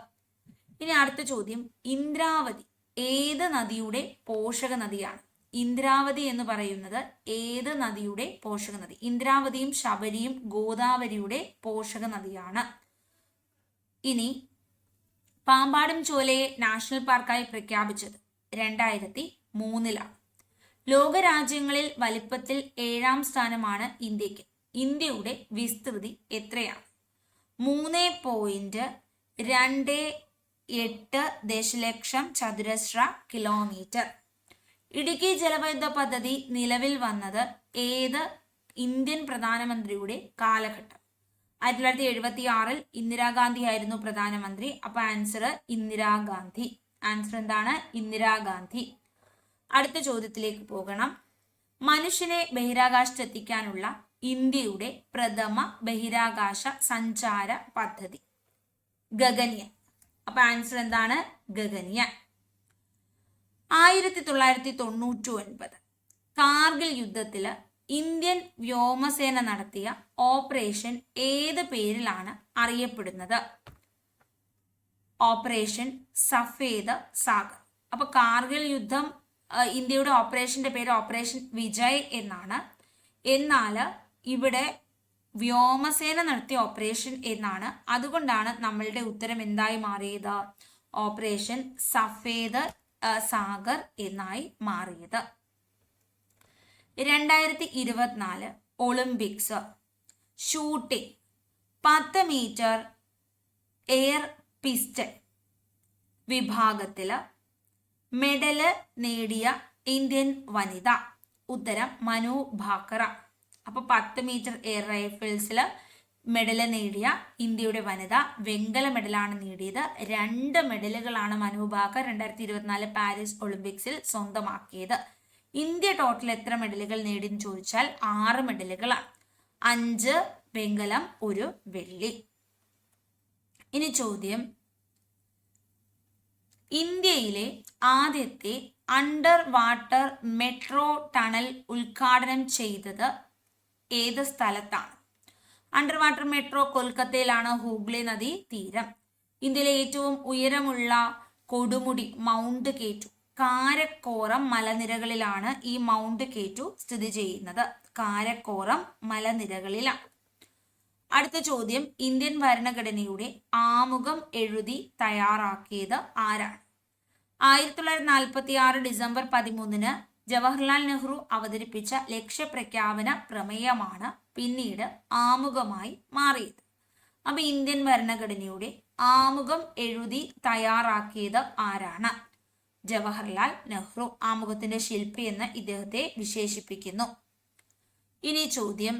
Speaker 1: ഇനി അടുത്ത ചോദ്യം, ഇന്ദ്രാവതി ഏത് നദിയുടെ പോഷക നദിയാണ്? ഇന്ദ്രാവതി എന്ന് പറയുന്നത് ഏത് നദിയുടെ പോഷക നദി? ഇന്ദ്രാവതിയും ശബരിയും ഗോദാവരിയുടെ പോഷക നദിയാണ്. ഇനി പാമ്പാടും ചോലയെ നാഷണൽ പാർക്കായി പ്രഖ്യാപിച്ചത് 2003. ലോകരാജ്യങ്ങളിൽ വലിപ്പത്തിൽ 7ാം സ്ഥാനമാണ് ഇന്ത്യക്ക്. ഇന്ത്യയുടെ വിസ്തൃതി എത്രയാണ്? 3.28 ദശലക്ഷം ചതുരശ്ര കിലോമീറ്റർ. ഇടുക്കി ജലവൈദ്യുത പദ്ധതി നിലവിൽ വന്നത് ഏത് ഇന്ത്യൻ പ്രധാനമന്ത്രിയുടെ കാലഘട്ടം? 1976 ഇന്ദിരാഗാന്ധി ആയിരുന്നു പ്രധാനമന്ത്രി. അപ്പൊ ആൻസർ ഇന്ദിരാഗാന്ധി. ആൻസർ എന്താണ്? ഇന്ദിരാഗാന്ധി. അടുത്ത ചോദ്യത്തിലേക്ക് പോകണം. മനുഷ്യനെ ബഹിരാകാശത്തെത്തിക്കാനുള്ള ഇന്ത്യയുടെ പ്രഥമ ബഹിരാകാശ സഞ്ചാര പദ്ധതി ഗഗൻയാൻ. അപ്പൊ ആൻസർ എന്താണ്? ഗഗൻയാൻ. 1999 കാർഗിൽ യുദ്ധത്തില് ഇന്ത്യൻ വ്യോമസേന നടത്തിയ ഓപ്പറേഷൻ ഏത് പേരിലാണ് അറിയപ്പെടുന്നത്? ഓപ്പറേഷൻ സഫേദ് സാഗർ. അപ്പൊ കാർഗിൽ യുദ്ധം ഇന്ത്യയുടെ ഓപ്പറേഷന്റെ പേര് ഓപ്പറേഷൻ വിജയ് എന്നാണ്. എന്നാൽ ഇവിടെ വ്യോമസേന നടത്തിയ ഓപ്പറേഷൻ എന്നാണ്. അതുകൊണ്ടാണ് നമ്മളുടെ ഉത്തരം എന്തായി മാറിയത്? ഓപ്പറേഷൻ സഫേദ് സാഗർ എന്നായി മാറിയത്. 2024 Olympics shooting 10 metre air pistol വിഭാഗത്തിൽ മെഡല് നേടിയ ഇന്ത്യൻ വനിത. ഉത്തരം മനു ഭാക്കറ. അപ്പൊ 10 മീറ്റർ എയർ റൈഫിൾസിൽ മെഡല് നേടിയ ഇന്ത്യയുടെ വനിത വെങ്കല മെഡലാണ് നേടിയത്. 2 മെഡലുകളാണ് മനു ഭാക്കർ 2024 പാരീസ് ഒളിമ്പിക്സിൽ സ്വന്തമാക്കിയത്. ഇന്ത്യ ടോട്ടൽ എത്ര മെഡലുകൾ നേടിയെന്ന് ചോദിച്ചാൽ 6 മെഡലുകളാണ്. 5 വെങ്കലം, 1 വെള്ളി. ഇനി ചോദ്യം, ഇന്ത്യയിലെ ആദ്യത്തെ അണ്ടർ വാട്ടർ മെട്രോ ടണൽ ഉദ്ഘാടനം ചെയ്തത് ഏത് സ്ഥലത്താണ്? അണ്ടർ വാട്ടർ മെട്രോ കൊൽക്കത്തയിലാണ്, ഹൂഗ്ലി നദി തീരം. ഇന്ത്യയിലെ ഏറ്റവും ഉയരമുള്ള കൊടുമുടി മൗണ്ട് കേറ്റു കാരക്കോറം മലനിരകളിലാണ് ഈ മൗണ്ട് കേറ്റു സ്ഥിതി ചെയ്യുന്നത്. കാരക്കോറം മലനിരകളിലാണ്. അടുത്ത ചോദ്യം, ഇന്ത്യൻ ഭരണഘടനയുടെ ആമുഖം എഴുതി തയ്യാറാക്കിയത് ആരാണ്? 1946 ഡിസംബർ 13 ജവഹർലാൽ നെഹ്റു അവതരിപ്പിച്ച ലക്ഷ്യപ്രഖ്യാപന പ്രമേയമാണ് പിന്നീട് ആമുഖമായി മാറിയത്. അപ്പൊ ഇന്ത്യൻ ഭരണഘടനയുടെ ആമുഖം എഴുതി തയ്യാറാക്കിയത് ആരാണ്? ജവഹർലാൽ നെഹ്റു. ആമുഖത്തിന്റെ ശില്പി എന്ന് ഇദ്ദേഹത്തെ വിശേഷിപ്പിക്കുന്നു. ഇനി ചോദ്യം,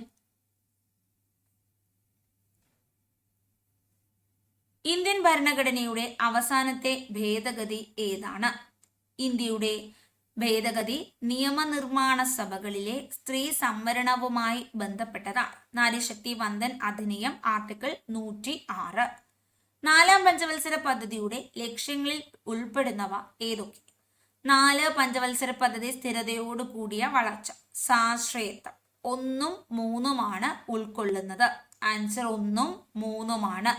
Speaker 1: ഇന്ത്യൻ ഭരണഘടനയുടെ അവസാനത്തെ ഭേദഗതി ഏതാണ്? ഇന്ത്യയുടെ ഭേദഗതി നിയമനിർമ്മാണ സഭകളിലെ സ്ത്രീ സംവരണവുമായി ബന്ധപ്പെട്ടതാണ്. നാരീശക്തി വന്ദൻ അധിനിയം ആർട്ടിക്കിൾ 106. 4-ാം പഞ്ചവത്സര പദ്ധതിയുടെ ലക്ഷ്യങ്ങളിൽ ഉൾപ്പെടുന്നവ ഏതൊക്കെ? 4 പഞ്ചവത്സര പദ്ധതി സ്ഥിരതയോട് കൂടിയ വളർച്ച, സാശ്രയത്വം. 1ഉം 3ഉമാണ് ഉൾക്കൊള്ളുന്നത്. ആൻസർ 1ഉം 3ഉമാണ്.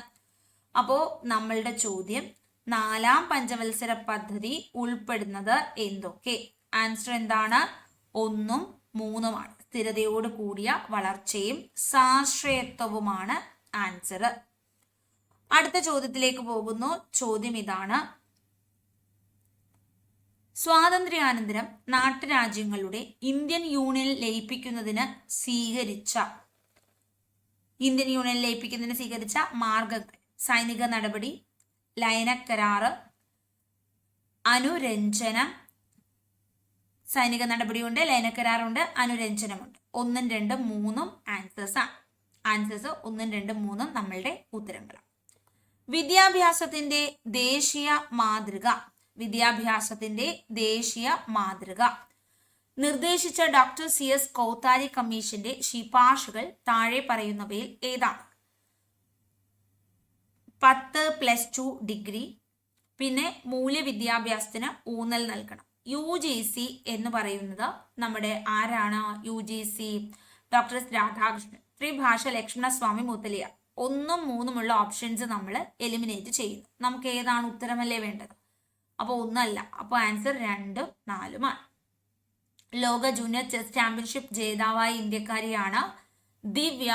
Speaker 1: അപ്പോ നമ്മളുടെ ചോദ്യം 4-ാം പഞ്ചവത്സര പദ്ധതി ഉൾപ്പെടുന്നത് എന്തൊക്കെ? ആൻസർ എന്താണ്? 1ഉം 3ഉമാണ്. സ്ഥിരതയോട് കൂടിയ വളർച്ചയും സാശ്രയത്വവുമാണ് ആൻസർ. അടുത്ത ചോദ്യത്തിലേക്ക് പോകുന്നു. ചോദ്യം ഇതാണ്: സ്വാതന്ത്ര്യാനന്തരം നാട്ടുരാജ്യങ്ങളുടെ ഇന്ത്യൻ യൂണിയനിൽ ലയിപ്പിക്കുന്നതിന് സ്വീകരിച്ച മാർഗങ്ങൾ. സൈനിക നടപടി, ലയനക്കരാറ്, അനുരഞ്ജനം. സൈനിക നടപടിയുണ്ട്, ലയനക്കരാറുണ്ട്, അനുരഞ്ജനമുണ്ട്. 1ഉം 2ഉം 3ഉം ആൻസേഴ്സ് ആണ്. ആൻസേഴ്സ് 1ഉം 2ഉം 3ഉം നമ്മളുടെ ഉത്തരങ്ങളാണ്. വിദ്യാഭ്യാസത്തിന്റെ ദേശീയ മാതൃക നിർദ്ദേശിച്ച ഡോക്ടർ CS കൗത്താരി കമ്മീഷന്റെ ശിപാർശകൾ താഴെ പറയുന്നവയിൽ ഏതാണ്? 10+2 ഡിഗ്രി, പിന്നെ മൂല്യവിദ്യാഭ്യാസത്തിന് ഊന്നൽ നൽകണം. UGC എന്ന് പറയുന്നത് നമ്മുടെ ആരാണ്? UGC ഡോക്ടർ രാധാകൃഷ്ണൻ, ത്രിഭാഷ ലക്ഷ്മണസ്വാമി മുത്തലിയാർ. 1ഉം 3ഉമുള്ള ഓപ്ഷൻസ് നമ്മൾ എലിമിനേറ്റ് ചെയ്യുന്നു. നമുക്ക് ഏതാണ് ഉത്തരമല്ലേ വേണ്ടത്? അപ്പോൾ 1അല്ല. അപ്പോൾ ആൻസർ 2ഉം 4ഉമാണ്. ലോക ജൂനിയർ ചെസ് ചാമ്പ്യൻഷിപ്പ് ജേതാവായ ഇന്ത്യക്കാരിയാണ് ദിവ്യ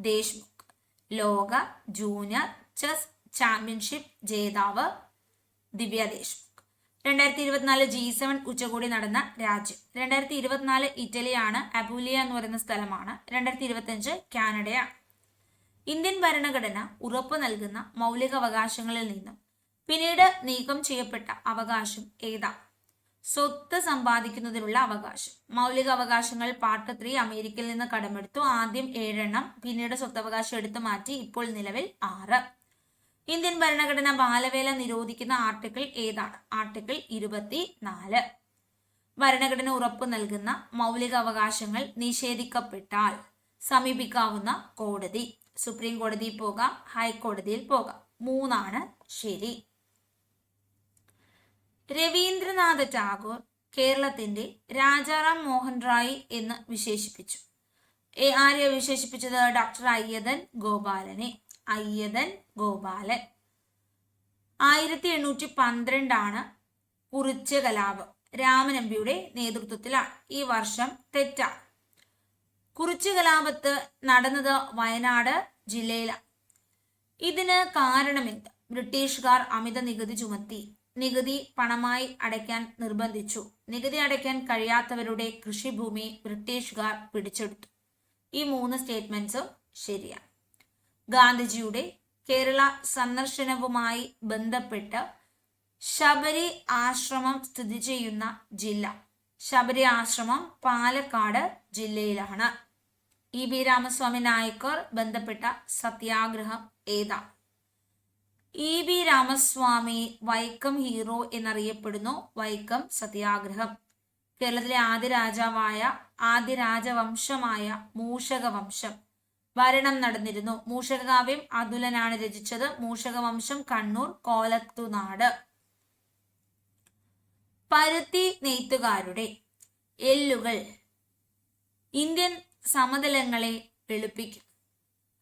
Speaker 1: ദേശ്മുഖ്. ലോക ജൂനിയർ ചെസ് ചാമ്പ്യൻഷിപ്പ് ജേതാവ് ദിവ്യ ദേശ്മുഖ്. 2024 G7 ഉച്ചകോടി നടന്ന രാജ്യം. 2024 ഇറ്റലിയാണ്, അപൂലിയ എന്ന് പറയുന്ന സ്ഥലമാണ്. 2025 കാനഡയാണ്. ഇന്ത്യൻ ഭരണഘടന ഉറപ്പു നൽകുന്ന മൗലികാവകാശങ്ങളിൽ നിന്നും പിന്നീട് നീക്കം ചെയ്യപ്പെട്ട അവകാശം ഏതാ? സ്വത്ത് സമ്പാദിക്കുന്നതിനുള്ള അവകാശം. മൗലിക അവകാശങ്ങൾ പാർട്ട് 3 അമേരിക്കയിൽ നിന്ന് കടമെടുത്തു. ആദ്യം 7 എണ്ണം, പിന്നീട് സ്വത്തവകാശം എടുത്തു മാറ്റി. ഇപ്പോൾ നിലവിൽ 6. ഇന്ത്യൻ ഭരണഘടന ബാലവേല നിരോധിക്കുന്ന ആർട്ടിക്കിൾ ഏതാണ്? ആർട്ടിക്കിൾ 24. ഭരണഘടന ഉറപ്പു നൽകുന്ന മൗലിക അവകാശങ്ങൾ നിഷേധിക്കപ്പെട്ടാൽ സമീപിക്കാവുന്ന കോടതി. സുപ്രീം കോടതിയിൽ പോകാം, ഹൈക്കോടതിയിൽ പോകാം. 3ആണ് ശരി. രവീന്ദ്രനാഥ ടാഗോർ കേരളത്തിന്റെ രാജാറാം മോഹൻ റായ് എന്ന് വിശേഷിപ്പിച്ചു. ആരെയാണ് വിശേഷിപ്പിച്ചത്? ഡോക്ടർ അയ്യതൻ ഗോപാലനെ. 1812 കുറിച്യ കലാപം രാമനമ്പിയുടെ നേതൃത്വത്തിലാണ്. ഈ വർഷം തെറ്റാണ്. കുറിച്യ കലാപത്ത് നടന്നത് വയനാട് ജില്ലയിലാണ്. ഇതിന് കാരണമെന്ത്? ബ്രിട്ടീഷുകാർ അമിത നികുതി ചുമത്തി. നികുതി പണമായി അടയ്ക്കാൻ നിർബന്ധിച്ചു. നികുതി അടയ്ക്കാൻ കഴിയാത്തവരുടെ കൃഷിഭൂമി ബ്രിട്ടീഷുകാർ പിടിച്ചെടുത്തു. ഈ 3 സ്റ്റേറ്റ്മെന്റ്സും ശരിയാണ്. ഗാന്ധിജിയുടെ കേരള സന്ദർശനവുമായി ബന്ധപ്പെട്ട് ശബരി ആശ്രമം സ്ഥിതി ചെയ്യുന്ന ജില്ല. ശബരി ആശ്രമം പാലക്കാട് ജില്ലയിലാണ്. EB രാമസ്വാമി നായ്ക്കർ ബന്ധപ്പെട്ട സത്യാഗ്രഹം ഏതാ? EB രാമസ്വാമി വൈക്കം ഹീറോ എന്നറിയപ്പെടുന്നു. വൈക്കം സത്യാഗ്രഹം. കേരളത്തിലെ ആദ്യ രാജവംശമായ മൂഷകവംശം ഭരണം നടന്നിരുന്നു. മൂഷകകാവ്യം അതുലനാണ് രചിച്ചത്. മൂഷകവംശം കണ്ണൂർ കോലത്തുനാട്. പരുത്തി നെയ്ത്തുകാരുടെ എല്ലുകൾ ഇന്ത്യൻ സമതലങ്ങളെ വെളുപ്പിക്കും.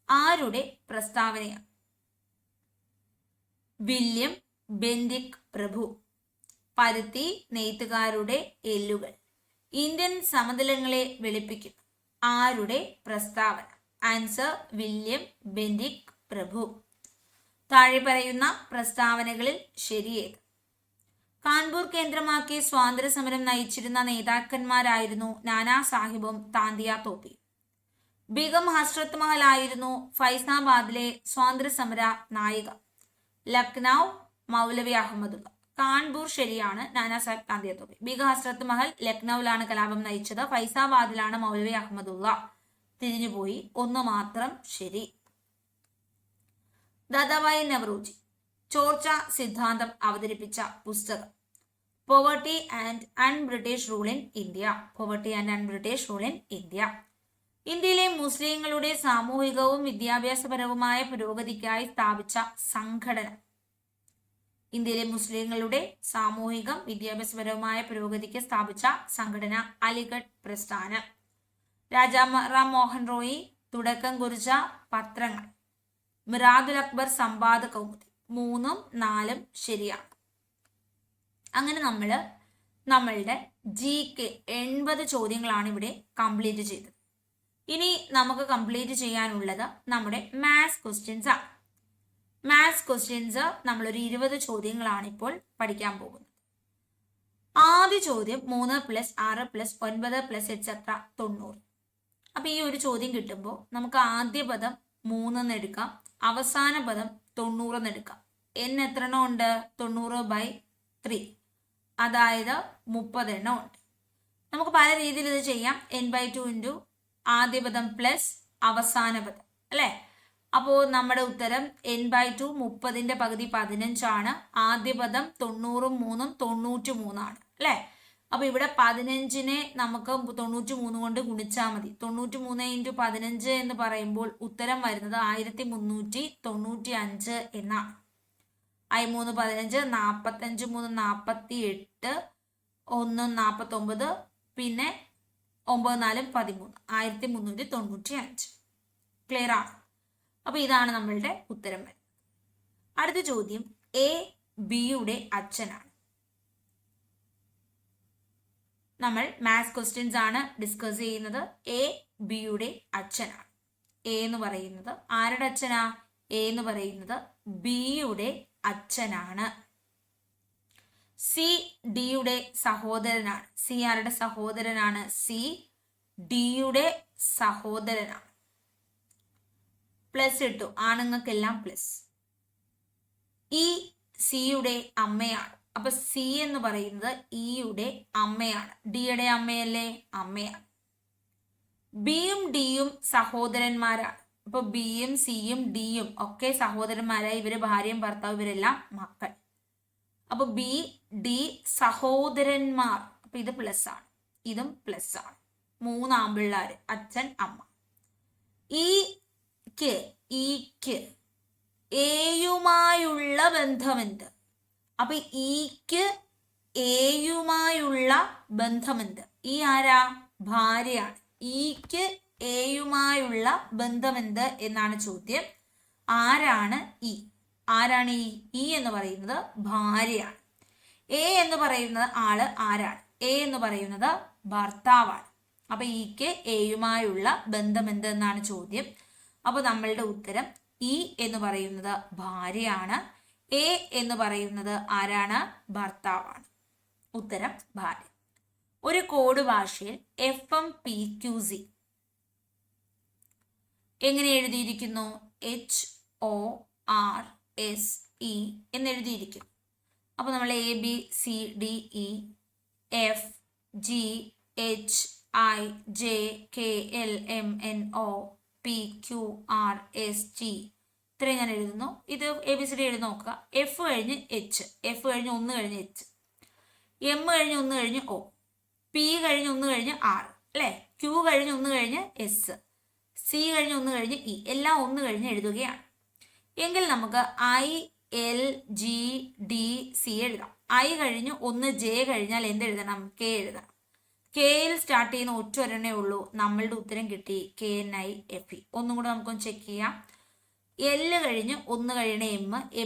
Speaker 1: ആരുടെ പ്രസ്താവനയാണ്? വില്യം ബെന്റിക് പ്രഭു. പരുത്തി നെയ്ത്തുകാരുടെ എല്ലുകൾ ഇന്ത്യൻ സമതലങ്ങളെ വെളുപ്പിക്കും. ആരുടെ പ്രസ്താവന? ആൻസർ വില്യം ബെന്റിക് പ്രഭു. താഴെ പറയുന്ന പ്രസ്താവനകളിൽ ശരിയേത്? കാൺപൂർ കേന്ദ്രമാക്കി സ്വാതന്ത്ര്യ സമരം നയിച്ചിരുന്ന നേതാക്കന്മാരായിരുന്നു നാനാ സാഹിബും താന്തിയ തോപ്പിയും. ബീഗം ഹസ്രത്ത് മഹൽ ആയിരുന്നു ഫൈസാബാദിലെ സ്വാതന്ത്ര്യ സമര നായിക. ലക്നൗ മൗലവി അഹമ്മദുള്ള. കാൺപൂർ ശരിയാണ്, നാനാ സാഹിബ് താന്തിയ തോപ്പി. ബീഗം ഹസ്രത്ത് മഹൽ ലക്നൌവിലാണ് കലാപം നയിച്ചത്. ഫൈസാബാദിലാണ് മൗലവി അഹമ്മദുള്ള. തിരിഞ്ഞുപോയി. 1 മാത്രം ശരി. ദാദാഭായി നവറോജി ചോർച്ച സിദ്ധാന്തം അവതരിപ്പിച്ച പുസ്തകം. Poverty and un-British rule in India. Poverty and un-British rule in India. ഇന്ത്യയിലെ മുസ്ലിങ്ങളുടെ സാമൂഹികവും വിദ്യാഭ്യാസപരവുമായ പുരോഗതിക്കായി സ്ഥാപിച്ച സംഘടന. ഇന്ത്യയിലെ മുസ്ലിങ്ങളുടെ സാമൂഹികം വിദ്യാഭ്യാസപരവുമായ പുരോഗതിക്ക് സ്ഥാപിച്ച സംഘടന അലിഗഡ് പ്രസ്ഥാനം. രാജാറാം മോഹൻ റോയി തുടക്കം കുറിച്ച പത്രങ്ങൾ. മിറാദുൽ അക്ബർ സംവാദ് കൗമുദി. 3ഉം 4ഉം ശരിയാണ്. അങ്ങനെ നമ്മളുടെ GK 80 ചോദ്യങ്ങളാണ് ഇവിടെ കംപ്ലീറ്റ് ചെയ്തത്. ഇനി നമുക്ക് കംപ്ലീറ്റ് ചെയ്യാനുള്ളത് നമ്മുടെ മാത്സ് ക്വസ്റ്റ്യൻസ് ആണ്. മാത്സ് ക്വസ്റ്റ്യൻസ് നമ്മളൊരു 20 ചോദ്യങ്ങളാണ് ഇപ്പോൾ പഠിക്കാൻ പോകുന്നത്. ആദ്യ ചോദ്യം 3 + 6 + 9 + എക്സെട്ര 90. അപ്പൊ ഈ ഒരു ചോദ്യം കിട്ടുമ്പോൾ നമുക്ക് ആദ്യ പദം 3 എന്ന് എടുക്കാം, അവസാന പദം 90 എന്ന് എടുക്കാം. n എത്ര എണ്ണം ഉണ്ട്? 90/3, അതായത് 30 എണ്ണം ഉണ്ട്. നമുക്ക് പല രീതിയിൽ ഇത് ചെയ്യാം. n/2 ആദ്യ പദം പ്ലസ് അവസാന പദം, അല്ലേ? അപ്പോൾ നമ്മുടെ ഉത്തരം n/2 30ന്റെ പകുതി 15 ആണ്. ആദ്യ പദം 90ഉം 3ഉം 93 ആണ്, അല്ലേ? അപ്പൊ ഇവിടെ 15നെ നമുക്ക് 93 കൊണ്ട് ഗുണിച്ചാൽ മതി. 93 × 15 എന്ന് പറയുമ്പോൾ ഉത്തരം വരുന്നത് 1395 എന്നാണ്. 3 15, 45 3 48, 1 49, പിന്നെ 9 4 13, 1395. ക്ലിയർ ആണ്? അപ്പൊ ഇതാണ് നമ്മളുടെ ഉത്തരം വരുന്നത്. അടുത്ത ചോദ്യം A Bയുടെ അച്ഛനാണ്. നമ്മൾ മാത്സ് ക്വസ്റ്റ്യൻസ് ആണ് ഡിസ്കസ് ചെയ്യുന്നത്. A Bയുടെ അച്ഛനാണ്. A എന്ന് പറയുന്നത് ആരുടെ അച്ഛനാ? A എന്ന് പറയുന്നത് Bയുടെ അച്ഛനാണ്. C Dയുടെ സഹോദരനാണ്. C ആരുടെ സഹോദരനാണ്? C Dയുടെ സഹോദരനാണ്. പ്ലസ് ഇട്ടു, ആണുങ്ങൾക്കെല്ലാം പ്ലസ്. E സിയുടെ അമ്മയാണ്. അപ്പൊ C എന്ന് പറയുന്നത് ഇയുടെ അമ്മയാണ്. ഡിയുടെ അമ്മയല്ലേ? അമ്മയാണ്. ബിയും ഡിയും സഹോദരന്മാരാണ്. അപ്പൊ ബിയും സിയും ഡിയും ഒക്കെ സഹോദരന്മാരായി. ഇവര് ഭാര്യയും ഭർത്താവും, ഇവരെല്ലാം മക്കൾ. അപ്പൊ ബി ഡി സഹോദരന്മാർ. അപ്പൊ ഇത് പ്ലസ് ആണ്, ഇതും പ്ലസ് ആണ്. 3 ആമ്പിള്ളാര്, അച്ഛൻ അമ്മ. ഈക്ക് എയുമായുള്ള ബന്ധമുണ്ട്. അപ്പൊ ഈക്ക് എയുമായുള്ള ബന്ധമുണ്ട്. ഈ ആരാ? ഭാര്യയാണ്. ഈക്ക് എയുമായുള്ള ബന്ധമുണ്ട് എന്നാണ് ചോദ്യം. ആരാണ് ഈ? ആരാണ് ഈ എന്ന് പറയുന്നത് ഭാര്യയാണ്. എ എന്ന് പറയുന്നത് ആള് ആരാണ്? എ എന്ന് പറയുന്നത് ഭർത്താവാണ്. അപ്പൊ ഈക്ക് എയുമായുള്ള ബന്ധമെന്ത് എന്നാണ് ചോദ്യം. അപ്പൊ നമ്മളുടെ ഉത്തരം ഇ എന്ന് പറയുന്നത് ഭാര്യയാണ്. എ എന്ന് പറയുന്നത് ആരാണ്? ഭർത്താവാണ്. ഉത്തരം ഭാര്യ. ഒരു കോഡ് ഭാഷയിൽ FMPQZ എങ്ങനെ എഴുതിയിരിക്കുന്നു? HORSE എന്നെഴുതിയിരിക്കുന്നു. അപ്പൊ നമ്മൾ ABCDE FGHIJKLMNOPQRST ഇത്രയും ഞാൻ എഴുതുന്നു. ഇത് ABCD എഴുതി നോക്കുക. F കഴിഞ്ഞ് H, F കഴിഞ്ഞ് 1 കഴിഞ്ഞ് H, M കഴിഞ്ഞ് 1 കഴിഞ്ഞ് O, P കഴിഞ്ഞ് 1 കഴിഞ്ഞ് R, അല്ലേ? Q കഴിഞ്ഞ് 1 കഴിഞ്ഞ് S, C കഴിഞ്ഞ് 1 കഴിഞ്ഞ് E, എല്ലാം 1 കഴിഞ്ഞ് എഴുതുകയാണ്. എങ്കിൽ നമുക്ക് ILGDC എഴുതാം. I കഴിഞ്ഞ് 1 J കഴിഞ്ഞാൽ എന്തെഴുതണം? K എഴുതണം. കെയിൽ സ്റ്റാർട്ട് ചെയ്യുന്ന ഒറ്റൊരെണ്ണേ ഉള്ളൂ. നമ്മളുടെ ഉത്തരം കിട്ടി KNIFE. ഒന്നും കൂടെ നമുക്കൊന്ന് ചെക്ക് ചെയ്യാം. L കഴിഞ്ഞ് 1 കഴിയണ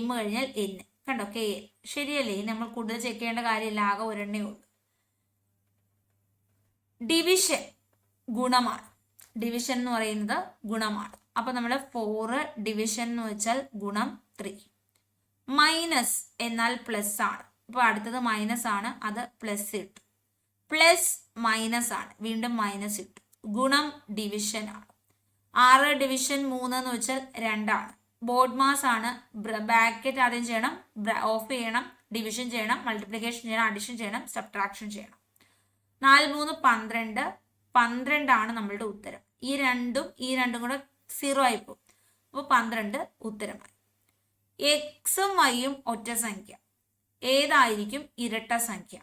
Speaker 1: M കഴിഞ്ഞാൽ N. കണ്ടോ? KL. ശരിയല്ലേ? നമ്മൾ കൂടുതൽ ചെക്ക് ചെയ്യേണ്ട കാര്യമില്ല, ആകെ ഒരെണ്ണേ ഉള്ളൂ. ഡിവിഷൻ ഗുണമാണ്. ഡിവിഷൻ എന്ന് പറയുന്നത് ഗുണമാണ്. അപ്പൊ നമ്മൾ 4 ഡിവിഷൻ എന്ന് വെച്ചാൽ ഗുണം 3. മൈനസ് എന്നാൽ പ്ലസ് ആണ്. അപ്പൊ അടുത്തത് മൈനസ് ആണ്, അത് പ്ലസ് ഇട്ടു. പ്ലസ് മൈനസ് ആണ്, വീണ്ടും മൈനസ് ഇട്ടു. ഗുണം ഡിവിഷൻ ആണ്. 6 ഡിവിഷൻ 3 എന്ന് വെച്ചാൽ 2 ആണ്. ബോർഡ് മാസ് ആണ്. ബ്രാക്കറ്റ് ആദ്യം ചെയ്യണം, ഓഫ് ചെയ്യണം, ഡിവിഷൻ ചെയ്യണം, മൾട്ടിപ്ലിക്കേഷൻ ചെയ്യണം, അഡിഷൻ ചെയ്യണം, സബ്ട്രാക്ഷൻ ചെയ്യണം. 4 3 12. 12 ആണ് നമ്മളുടെ ഉത്തരം. ഈ രണ്ടും കൂടെ 0 ആയി പോകും. അപ്പോൾ 12 ഉത്തരമായി. എക്സും വൈയും ഒറ്റ സംഖ്യ ഏതായിരിക്കും? ഇരട്ട സംഖ്യ.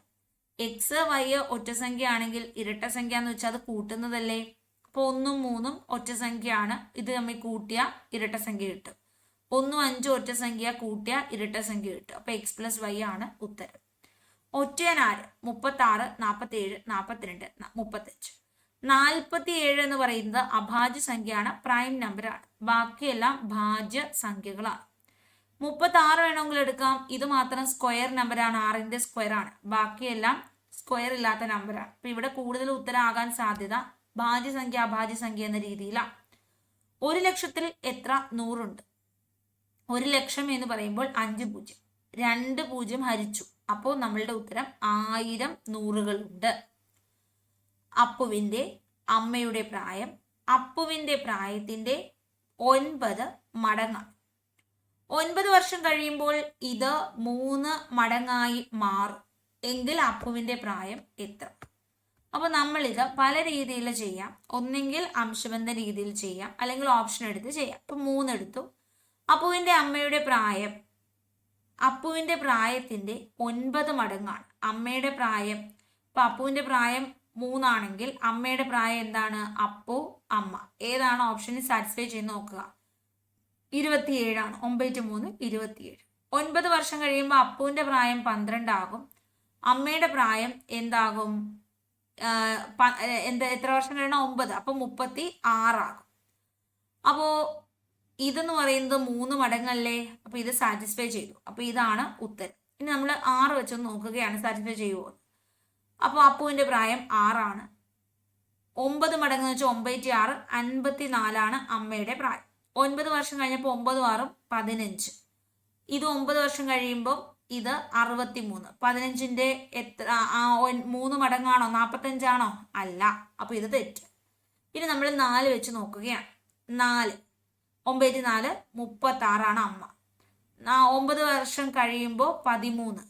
Speaker 1: എക്സ് വൈ ഒറ്റസംഖ്യ ആണെങ്കിൽ ഇരട്ട സംഖ്യ എന്ന് വെച്ചാൽ അത് കൂട്ടുന്നതല്ലേ. അപ്പൊ 1ഉം 3ഉം ഒറ്റസംഖ്യയാണ്, ഇത് തമ്മിൽ കൂട്ടിയ ഇരട്ട സംഖ്യ കിട്ടും. 1ഉം 5ഉം ഒറ്റസംഖ്യ കൂട്ടിയ ഇരട്ട സംഖ്യ കിട്ടും. അപ്പൊ എക്സ് പ്ലസ് വൈ ആണ് ഉത്തരം. ഒറ്റയനാര് 36, 47, 42, 35. 47 എന്ന് പറയുന്നത് അഭാജ്യ സംഖ്യയാണ്, പ്രൈം നമ്പറാണ്. ബാക്കിയെല്ലാം ഭാജ്യ സംഖ്യകളാണ്. 36 വേണമെങ്കിൽ എടുക്കാം, ഇത് മാത്രം സ്ക്വയർ നമ്പറാണ്, 6ന്റെ സ്ക്വയർ ആണ്. ബാക്കിയെല്ലാം സ്ക്വയർ ഇല്ലാത്ത നമ്പറാണ്. അപ്പൊ ഇവിടെ കൂടുതൽ ഉത്തരം ആകാൻ സാധ്യത ഭാജ്യസംഖ്യ അഭാജ്യ സംഖ്യ എന്ന രീതിയിലാണ്. 1 ലക്ഷത്തിൽ എത്ര 100 ഉണ്ട്? 1 ലക്ഷം എന്ന് പറയുമ്പോൾ 5 പൂജ്യം, 2 പൂജ്യം ഹരിച്ചു, അപ്പോൾ നമ്മളുടെ ഉത്തരം 1000 നൂറുകളുണ്ട്. അപ്പുവിന്റെ അമ്മയുടെ പ്രായം അപ്പുവിന്റെ പ്രായത്തിന്റെ 9 മടങ്ങാണ്. 9 വർഷം കഴിയുമ്പോൾ ഇത് 3 മടങ്ങായി മാറും എങ്കിൽ അപ്പുവിന്റെ പ്രായം എത്ര? അപ്പൊ നമ്മളിത് പല രീതിയിൽ ചെയ്യാം. ഒന്നെങ്കിൽ അംശബന്ധ രീതിയിൽ ചെയ്യാം, അല്ലെങ്കിൽ ഓപ്ഷൻ എടുത്ത് ചെയ്യാം. ഇപ്പൊ 3 എടുത്തു. അപ്പുവിന്റെ അമ്മയുടെ പ്രായം അപ്പുവിന്റെ പ്രായത്തിന്റെ 9 മടങ്ങാണ് അമ്മയുടെ പ്രായം. ഇപ്പൊ അപ്പുവിന്റെ പ്രായം 3 ആണെങ്കിൽ അമ്മയുടെ പ്രായം എന്താണ്? അപ്പു അമ്മ ഏതാണ് ഓപ്ഷനിൽ സാറ്റിസ്ഫൈ ചെയ്ത് നോക്കുക. 27 ആണ്. 9 3 27. 9 വർഷം കഴിയുമ്പോൾ അപ്പുവിന്റെ പ്രായം 12 ആകും. അമ്മയുടെ പ്രായം എന്താകും? എത്ര വർഷം കഴിയണം? 9. അപ്പൊ 36 ആകും. അപ്പോ ഇതെന്ന് പറയുന്നത് 3 മടങ്ങല്ലേ. അപ്പൊ ഇത് സാറ്റിസ്ഫൈ ചെയ്തു. അപ്പൊ ഇതാണ് ഉത്തരം. ഇനി നമ്മൾ 6 വെച്ചൊന്ന് നോക്കുകയാണ് സാറ്റിസ്ഫൈ ചെയ്യുമോ. അപ്പോൾ അപ്പുവിന്റെ പ്രായം 6 ആണ്. 9 മടങ്ങ് വെച്ചാൽ 96, 54 അമ്മയുടെ പ്രായം. 9 വർഷം കഴിഞ്ഞപ്പോൾ 9 6 15. ഇത് 9 വർഷം കഴിയുമ്പോൾ ഇത് 63. 15ന്റെ എത്ര 3 മടങ്ങാണോ? 45 ആണോ? അല്ല. അപ്പൊ ഇത് തെറ്റ്. ഇനി നമ്മൾ 4 വെച്ച് നോക്കുകയാണ്. 4 9 4 36 അമ്മ. 9 വർഷം കഴിയുമ്പോൾ 13.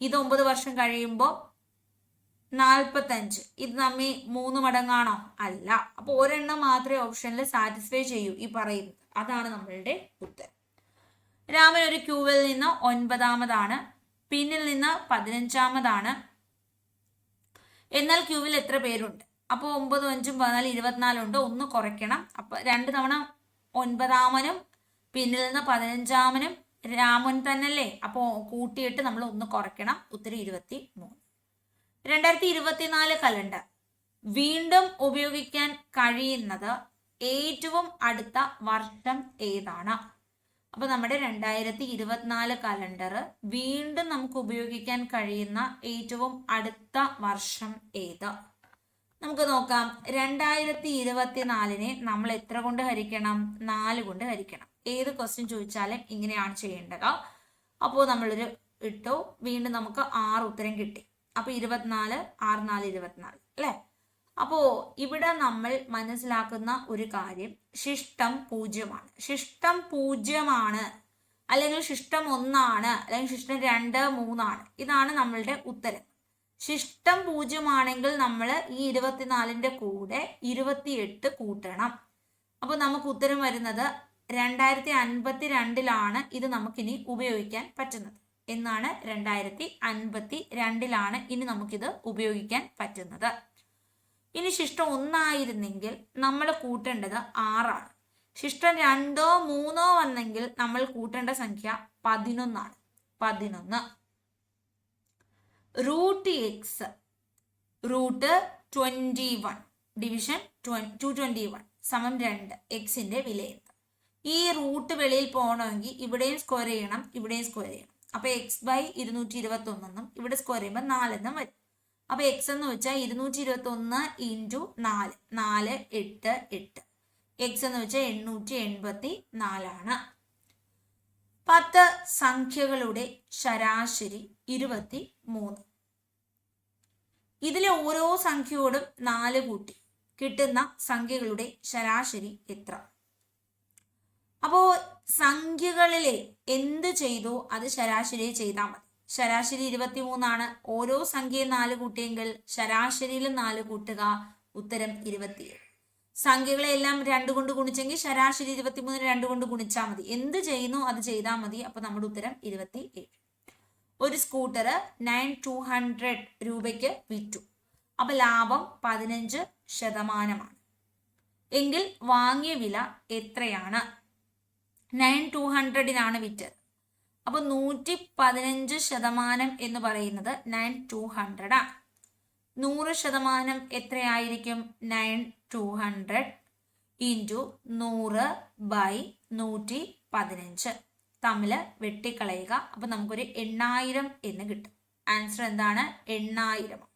Speaker 1: ഇത് 9 വർഷം കഴിയുമ്പോൾ 45. ഇത് തമ്മിൽ 3 മടങ്ങാണോ? അല്ല. അപ്പൊ ഒരെണ്ണം മാത്രമേ ഓപ്ഷനിൽ സാറ്റിസ്ഫൈ ചെയ്യൂ ഈ പറയുന്നത്. അതാണ് നമ്മളുടെ ഉത്തരം. രാമൻ ഒരു ക്യൂവിൽ നിന്ന് 9ാമതാണ്, പിന്നിൽ നിന്ന് 15ാമതാണ്. എന്നാൽ ക്യൂവിൽ എത്ര പേരുണ്ട്? അപ്പോൾ 9 5 14 24 ഉണ്ട്. 1 കുറയ്ക്കണം. അപ്പൊ 2 തവണ 9ാമനും പിന്നിൽ നിന്ന് 15ാമനും രാമൻ തന്നെയല്ലേ. അപ്പോൾ കൂട്ടിയിട്ട് നമ്മൾ 1 കുറയ്ക്കണം. ഉത്തരം 23. 2024 കലണ്ടർ വീണ്ടും ഉപയോഗിക്കാൻ കഴിയുന്നത് ഏറ്റവും അടുത്ത വർഷം ഏതാണ്? അപ്പൊ നമ്മുടെ 2024 കലണ്ടർ വീണ്ടും നമുക്ക് ഉപയോഗിക്കാൻ കഴിയുന്ന ഏറ്റവും അടുത്ത വർഷം ഏത്? നമുക്ക് നോക്കാം. 2024 നമ്മൾ എത്ര കൊണ്ട് ഹരിക്കണം? 4 കൊണ്ട് ഹരിക്കണം. ഏത് ക്വസ്റ്റ്യൻ ചോദിച്ചാലും ഇങ്ങനെയാണ് ചെയ്യേണ്ടത്. അപ്പോൾ നമ്മളൊരു ഇട്ടു, വീണ്ടും നമുക്ക് 6 ഉത്തരം കിട്ടി. അപ്പൊ 24 6 4 24 അല്ലെ. അപ്പോ ഇവിടെ നമ്മൾ മനസ്സിലാക്കുന്ന ഒരു കാര്യം, ശിഷ്ടം 0 ശിഷ്ടം 0 അല്ലെങ്കിൽ ശിഷ്ടം 1 അല്ലെങ്കിൽ ശിഷ്ടം 2 3 ഇതാണ് നമ്മളുടെ ഉത്തരം. ശിഷ്ടം 0 നമ്മൾ ഈ 24ന്റെ കൂടെ 28 കൂട്ടണം. അപ്പൊ നമുക്ക് ഉത്തരം വരുന്നത് 2052 ഇത് നമുക്കിനി ഉപയോഗിക്കാൻ പറ്റുന്നത്. എന്നാണ് 2052 ഇനി നമുക്കിത് ഉപയോഗിക്കാൻ പറ്റുന്നത്. ഇനി ശിഷ്ടം 1 നമ്മൾ കൂട്ടേണ്ടത് 6. ശിഷ്ടം 2 3 വന്നെങ്കിൽ നമ്മൾ കൂട്ടേണ്ട സംഖ്യ 11. 11 റൂട്ട് എക്സ് റൂട്ട് 21 ഡിവിഷൻ 221 സമം 2 എക്സിന്റെ വില എന്ത്? ഈ റൂട്ട് വെളിയിൽ പോകണമെങ്കിൽ ഇവിടെയും സ്ക്വയർ ചെയ്യണം, ഇവിടെയും സ്ക്വയർ ചെയ്യണം. അപ്പൊ എക്സ് ബൈ 221 ഇവിടെ സ്ക്വയർ ചെയ്യുമ്പോൾ 4 വരും. അപ്പൊ എക്സ് എന്ന് വെച്ചാൽ 221 ഇൻറ്റു 4 4 8 8. എക്സ് എന്ന് വെച്ചാൽ 884. 10 സംഖ്യകളുടെ ശരാശരി 23. ഇതിലെ ഓരോ സംഖ്യയോടും 4 കൂട്ടി കിട്ടുന്ന സംഖ്യകളുടെ ശരാശരി എത്ര? അപ്പോ സംഖ്യകളിലെ എന്ത് ചെയ്തോ അത് ശരാശരി ചെയ്താൽ മതി. ശരാശരി 23. ഓരോ സംഖ്യയും 4 കൂട്ടിയെങ്കിൽ ശരാശരിയിലും 4 കൂട്ടുക. ഉത്തരം 27. സംഖ്യകളെല്ലാം 2 കൊണ്ട് ഗുണിച്ചെങ്കിൽ ശരാശരി 23 2 കൊണ്ട് ഗുണിച്ചാൽ മതി. എന്ത് ചെയ്യുന്നു അത് ചെയ്താൽ മതി. അപ്പൊ നമ്മുടെ ഉത്തരം 27. ഒരു സ്കൂട്ടർ 9200 രൂപയ്ക്ക് വിറ്റു. അപ്പൊ ലാഭം 15% എങ്കിൽ വാങ്ങിയ വില എത്രയാണ്? 9200-നാണ് വിറ്റത്. അപ്പൊ 115% എന്ന് പറയുന്നത് 9200 ആണ്. 100% എത്രയായിരിക്കും? 9200 ഇൻറ്റു 100/115 തമ്മിൽ വെട്ടിക്കളയുക. അപ്പൊ നമുക്കൊരു 8000 എന്ന് കിട്ടും. ആൻസർ എന്താണ്? 8000.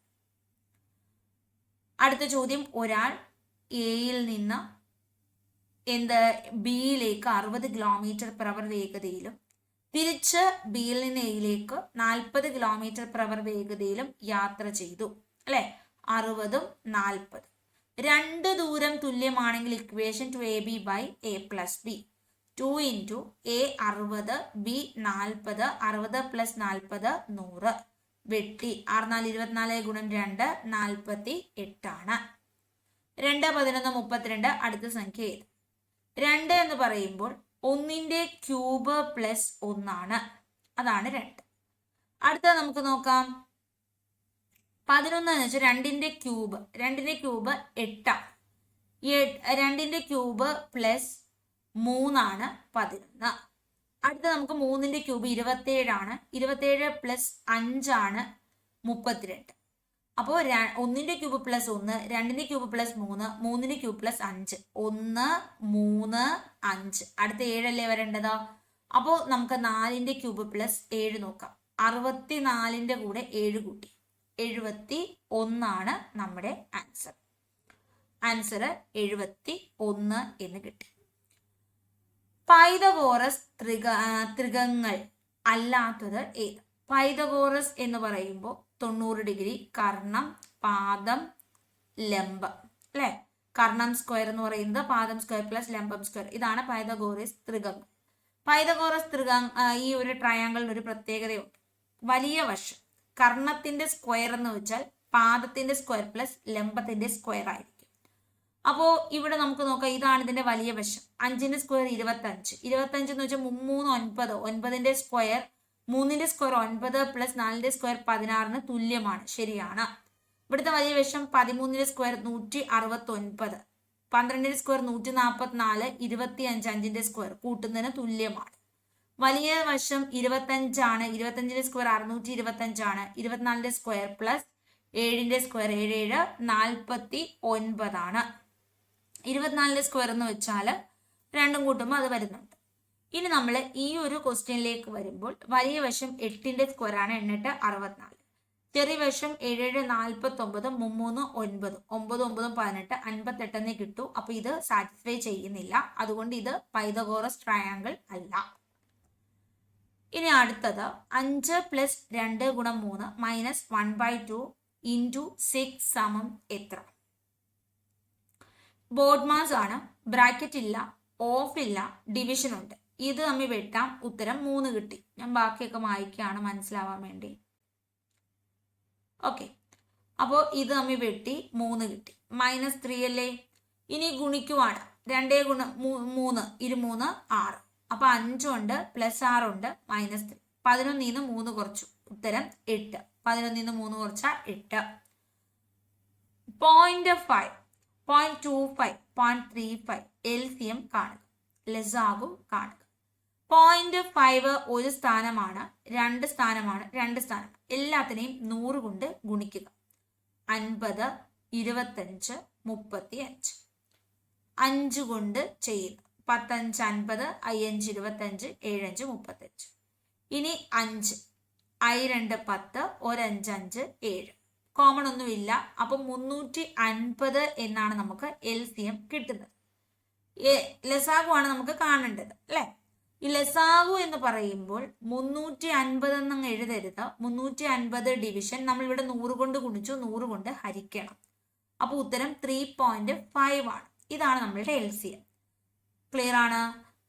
Speaker 1: അടുത്ത ചോദ്യം, ഒരാൾ എയിൽ നിന്ന് ബിയിലേക്ക് 60 km/h വേഗതയിലും തിരിച്ച് ബിയിൽ നിന്ന് എയിലേക്ക് 40 km/h വേഗതയിലും യാത്ര ചെയ്തു. അല്ലെ, 60ഉം 40. രണ്ട് ദൂരം തുല്യമാണെങ്കിൽ ഇക്വേഷൻ 2ab/a+b. 2 × a 60, b 40, 60 + 40 100. വെട്ടി 6 4 24 × 2 48 ആണ്. 2 11 32. അടുത്ത സംഖ്യ ഏത്? 2 എന്ന് പറയുമ്പോൾ 1ന്റെ ക്യൂബ് പ്ലസ് 1 ആണ്. അതാണ് 2. അടുത്തത് നമുക്ക് നോക്കാം. 11 എന്ന് വെച്ചാൽ 2ന്റെ ക്യൂബ് 8 ആണ്. 2ന്റെ ക്യൂബ് പ്ലസ് 3 ആണ് 11. അടുത്ത നമുക്ക് 3ന്റെ ക്യൂബ് 27 ആണ്. 27 + 5 ആണ് 32. അപ്പോൾ 1ന്റെ ക്യൂബ് പ്ലസ് 1, 2ന്റെ ക്യൂബ് പ്ലസ് 3, 3ന്റെ ക്യൂബ് പ്ലസ് 5. 1 3 5. അടുത്ത 7 അല്ലേ വരേണ്ടത്? അപ്പോൾ നമുക്ക് 4ന്റെ ക്യൂബ് പ്ലസ് 7 നോക്കാം. 64ന്റെ കൂടെ 7 കൂട്ടി 71 ആണ് നമ്മുടെ ആൻസർ. 71 എന്ന് കിട്ടി. പൈതഗോറസ് ത്രികങ്ങൾ അല്ലാത്തത് ഏത്? പൈതഗോറസ് എന്ന് പറയുമ്പോൾ 90 ഡിഗ്രി, കർണം, പാദം, ലംബം. അല്ലെ, കർണം സ്ക്വയർ എന്ന് പറയുന്നത് പാദം സ്ക്വയർ പ്ലസ് ലംബം സ്ക്വയർ. ഇതാണ് പൈതഗോറസ് ത്രികങ്ങൾ. പൈതഗോറസ് ഈ ഒരു ട്രയാങ്കിളിന് ഒരു പ്രത്യേകതയുണ്ട്. വലിയ വശം കർണത്തിന്റെ സ്ക്വയർ എന്ന് വെച്ചാൽ പാദത്തിന്റെ സ്ക്വയർ പ്ലസ് ലംബത്തിന്റെ സ്ക്വയർ ആയിരിക്കും. അപ്പോൾ ഇവിടെ നമുക്ക് നോക്കാം. ഇതാണ് ഇതിന്റെ വലിയ വശം. 5ന്റെ സ്ക്വയർ 25. 25 എന്ന് വെച്ചാൽ 3 9. 9ന്റെ സ്ക്വയർ 3ന്റെ സ്ക്വയർ 9 + 4ന്റെ സ്ക്വയർ 16 തുല്യമാണ്. ശരിയാണ്. ഇവിടുത്തെ വലിയ വശം 13ന്റെ സ്ക്വയർ 169. 12ന്റെ സ്ക്വയർ 144. 25 5ന്റെ സ്ക്വയർ കൂട്ടുന്നതിന് തുല്യമാണ്. വലിയ വശം 25 ആണ്. 25ന്റെ സ്ക്വയർ 625 ആണ്. 24ന്റെ സ്ക്വയർ പ്ലസ് 7ന്റെ സ്ക്വയർ 7 49 ആണ്. 24ന്റെ സ്ക്വയർ എന്ന് വെച്ചാൽ രണ്ടും കൂട്ടുമ്പോൾ അത് വരുന്നുണ്ട്. ഇനി നമ്മൾ ഈ ഒരു ക്വസ്റ്റ്യനിലേക്ക് വരുമ്പോൾ വലിയ വശം 8ന്റെ സ്ക്വയർ ആണ്. 8 64. ചെറിയ വശം 7 49, 3 9. 9 9 18 58 എന്നേ കിട്ടൂ. അപ്പൊ ഇത് സാറ്റിസ്ഫൈ ചെയ്യുന്നില്ല. അതുകൊണ്ട് ഇത് പൈതഗോറസ് ട്രയാങ്കിൾ അല്ല. ഇനി അടുത്തത് 5 + 2 × 3 - 1/2 × 6 എത്ര? ബോർഡ് മാസ് ആണ്. ബ്രാക്കറ്റ് ഇല്ല, ഓഫ് ഇല്ല, ഡിവിഷൻ ഉണ്ട്. ഇത് തമ്മിൽ വെട്ടാം. ഉത്തരം 3 കിട്ടി. ഞാൻ ബാക്കിയൊക്കെ വായിക്കുകയാണ് മനസ്സിലാവാൻ വേണ്ടി. ഓക്കെ, അപ്പോൾ ഇത് തമ്മിൽ വെട്ടി 3 കിട്ടി. -3 അല്ലേ? ഇനി ഗുണിക്കുവാണ്. 2 × 3 23 6. അപ്പൊ 5 ഉണ്ട് പ്ലസ് 6 ഉണ്ട് -3. 11ന്ന് 3 കുറച്ചു. ഉത്തരം 8. 11ന്ന് 3 കുറച്ചാൽ 8. 0.5, 0.25, 0.35 LCM കാണുക. ലസാഗു കാണുക. 0.5 ഒരു സ്ഥാനമാണ്, 2 സ്ഥാനമാണ്, 2 സ്ഥാനം. എല്ലാത്തിനെയും 100 കൊണ്ട് ഗുണിക്കുക. 50, 25, 35. 5 കൊണ്ട് ചെയ്യുന്നു. 10 5 50, 5 25, 7 5 35. ഇനി 5, I 2 10, 1 5 5 7. കോമൺ ഒന്നുമില്ല. അപ്പം 350 എന്നാണ് നമുക്ക് LCM കിട്ടുന്നത്. ലസാഗു ആണ് നമുക്ക് കാണേണ്ടത് അല്ലെ. ഈ ലസാഗു എന്ന് പറയുമ്പോൾ 350 എന്നങ്ങ് എഴുതരുത്. 350 ഡിവിഷൻ നമ്മൾ ഇവിടെ 100 കൊണ്ട് ഗുണിച്ചു, 100 കൊണ്ട് ഹരിക്കണം. അപ്പൊ ഉത്തരം 3.5 ആണ്. ഇതാണ് നമ്മളുടെ LCM. ക്ലിയർ ആണ്?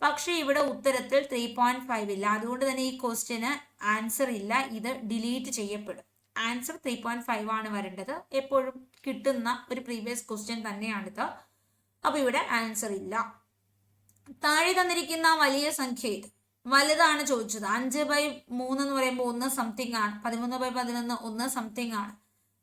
Speaker 1: പക്ഷെ ഇവിടെ ഉത്തരത്തിൽ 3.5 ഇല്ല. അതുകൊണ്ട് തന്നെ ഈ ക്വസ്റ്റ്യന് ആൻസർ ഇല്ല. ഇത് ഡിലീറ്റ് ചെയ്യപ്പെടും. ആൻസർ 3.5 ആണ് വരേണ്ടത്. എപ്പോഴും കിട്ടുന്ന ഒരു പ്രീവിയസ് ക്വസ്റ്റ്യൻ തന്നെയാണിത്. അപ്പൊ ഇവിടെ ആൻസർ ഇല്ല. താഴെ തന്നിരിക്കുന്ന വലിയ സംഖ്യ ഇത്. വലുതാണ് ചോദിച്ചത്. 5/3 എന്ന് പറയുമ്പോൾ 1 സംതിങ് ആണ്. 13/11 1 സംതിങ് ആണ്.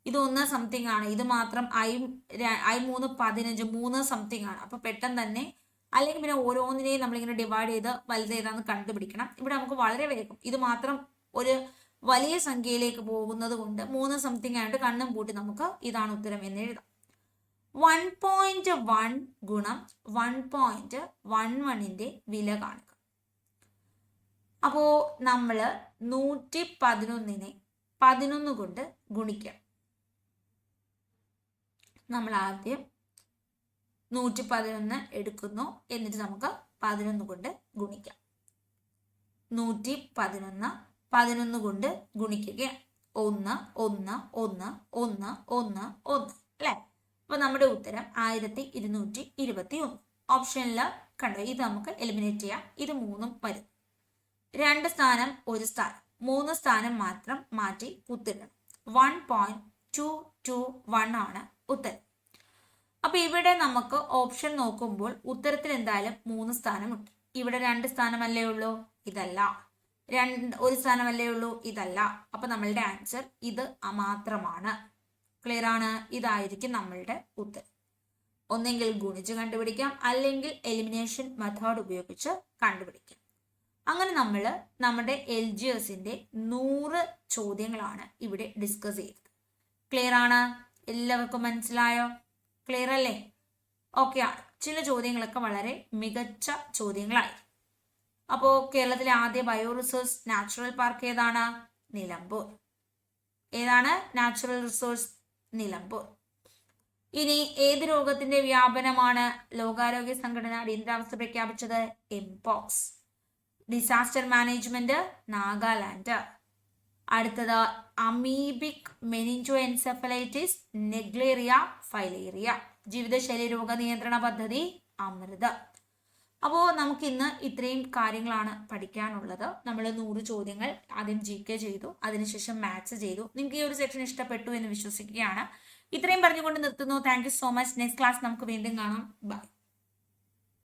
Speaker 1: ഇത് 1 സംതിങ് ആണ്. ഇത് മാത്രം I3 15 3 സംതിങ് ആണ്. അപ്പൊ പെട്ടെന്ന് തന്നെ അല്ലെങ്കിൽ പിന്നെ ഓരോന്നിനെയും നമ്മളിങ്ങനെ ഡിവൈഡ് ചെയ്ത് വലുത് ഏതാന്ന് കണ്ടുപിടിക്കണം. ഇവിടെ നമുക്ക് വളരെ വേഗം ഇത് മാത്രം ഒരു വലിയ സംഖ്യയിലേക്ക് പോകുന്നത് കൊണ്ട് 3 സംതിങ് ആയിട്ട് കണ്ണും പൂട്ടി നമുക്ക് ഇതാണ് ഉത്തരം എന്ന് എഴുതാം. 1.1 ഗുണം 1.11ന്റെ വില കാണുക. അപ്പോ നമ്മള് 111നെ 11 കൊണ്ട് ഗുണിക്കാം. നമ്മൾ ആദ്യം 111 എടുക്കുന്നു, എന്നിട്ട് നമുക്ക് 11 കൊണ്ട് ഗുണിക്കാം. 111 11 കൊണ്ട് ഗുണിക്കുകയാണ്. 1 1 1 1 1 1 അല്ലെ? അപ്പൊ നമ്മുടെ ഉത്തരം 1221. ഓപ്ഷനില് കണ്ടോ, ഇത് നമുക്ക് എലിമിനേറ്റ് ചെയ്യാം. ഇത് 3 വരും. 2 സ്ഥാനം 1 സ്ഥാനം 3 സ്ഥാനം മാത്രം മാറ്റി ഉത്തരം 1.221 ആണ് ഉത്തരം. അപ്പൊ ഇവിടെ നമുക്ക് ഓപ്ഷൻ നോക്കുമ്പോൾ ഉത്തരത്തിൽ എന്തായാലും 3 സ്ഥാനമുണ്ട്. ഇവിടെ 2 സ്ഥാനമല്ലേ ഉള്ളൂ, ഇതല്ല. 1 സ്ഥാനമല്ലേ ഉള്ളൂ, ഇതല്ല. അപ്പൊ നമ്മളുടെ ആൻസർ ഇത് മാത്രമാണ്. ക്ലിയർ ആണ്? ഇതായിരിക്കും നമ്മളുടെ ഉത്തരം. ഒന്നെങ്കിൽ ഗുണിച്ച് കണ്ടുപിടിക്കാം, അല്ലെങ്കിൽ എലിമിനേഷൻ മെത്തേഡ് ഉപയോഗിച്ച് കണ്ടുപിടിക്കാം. അങ്ങനെ നമ്മൾ നമ്മുടെ LGSന്റെ 100 ചോദ്യങ്ങളാണ് ഇവിടെ ഡിസ്കസ് ചെയ്തത്. ക്ലിയർ ആണ്? എല്ലാവർക്കും മനസ്സിലായോ? ക്ലിയർ അല്ലേ? ഓക്കെ ആണ്. ചില ചോദ്യങ്ങളൊക്കെ വളരെ മികച്ച ചോദ്യങ്ങളായി. അപ്പോ കേരളത്തിലെ ആദ്യ ബയോ റിസോഴ്സ് നാച്ചുറൽ പാർക്ക് ഏതാണ്? നിലമ്പൂർ. ഏതാണ്? Natural resource Nilambur. ഇനി ഏത് രോഗത്തിന്റെ വ്യാപനമാണ് ലോകാരോഗ്യ സംഘടന അടിയന്തരാവസ്ഥ പ്രഖ്യാപിച്ചത്? എംപോക്സ്. Disaster management Nagaland. അടുത്തത് amoebic meningoencephalitis Naegleria filaria. ജീവിതശൈലി രോഗ നിയന്ത്രണ പദ്ധതി അമൃത്. അപ്പോൾ നമുക്ക് ഇന്ന് ഇത്രയും കാര്യങ്ങളാണ് പഠിക്കാനുള്ളത്. നമ്മൾ 100 ചോദ്യങ്ങൾ ആദ്യം GK ചെയ്തു, അതിനുശേഷം മാത്സ് ചെയ്തു. നിങ്ങൾക്ക് ഈ ഒരു സെക്ഷൻ ഇഷ്ടപ്പെട്ടു എന്ന് വിശ്വസിക്കുകയാണ്. ഇത്രയും പറഞ്ഞുകൊണ്ട് നിർത്തുന്നു. Thank you so much. Next class നമുക്ക് വീണ്ടും കാണാം. ബൈ.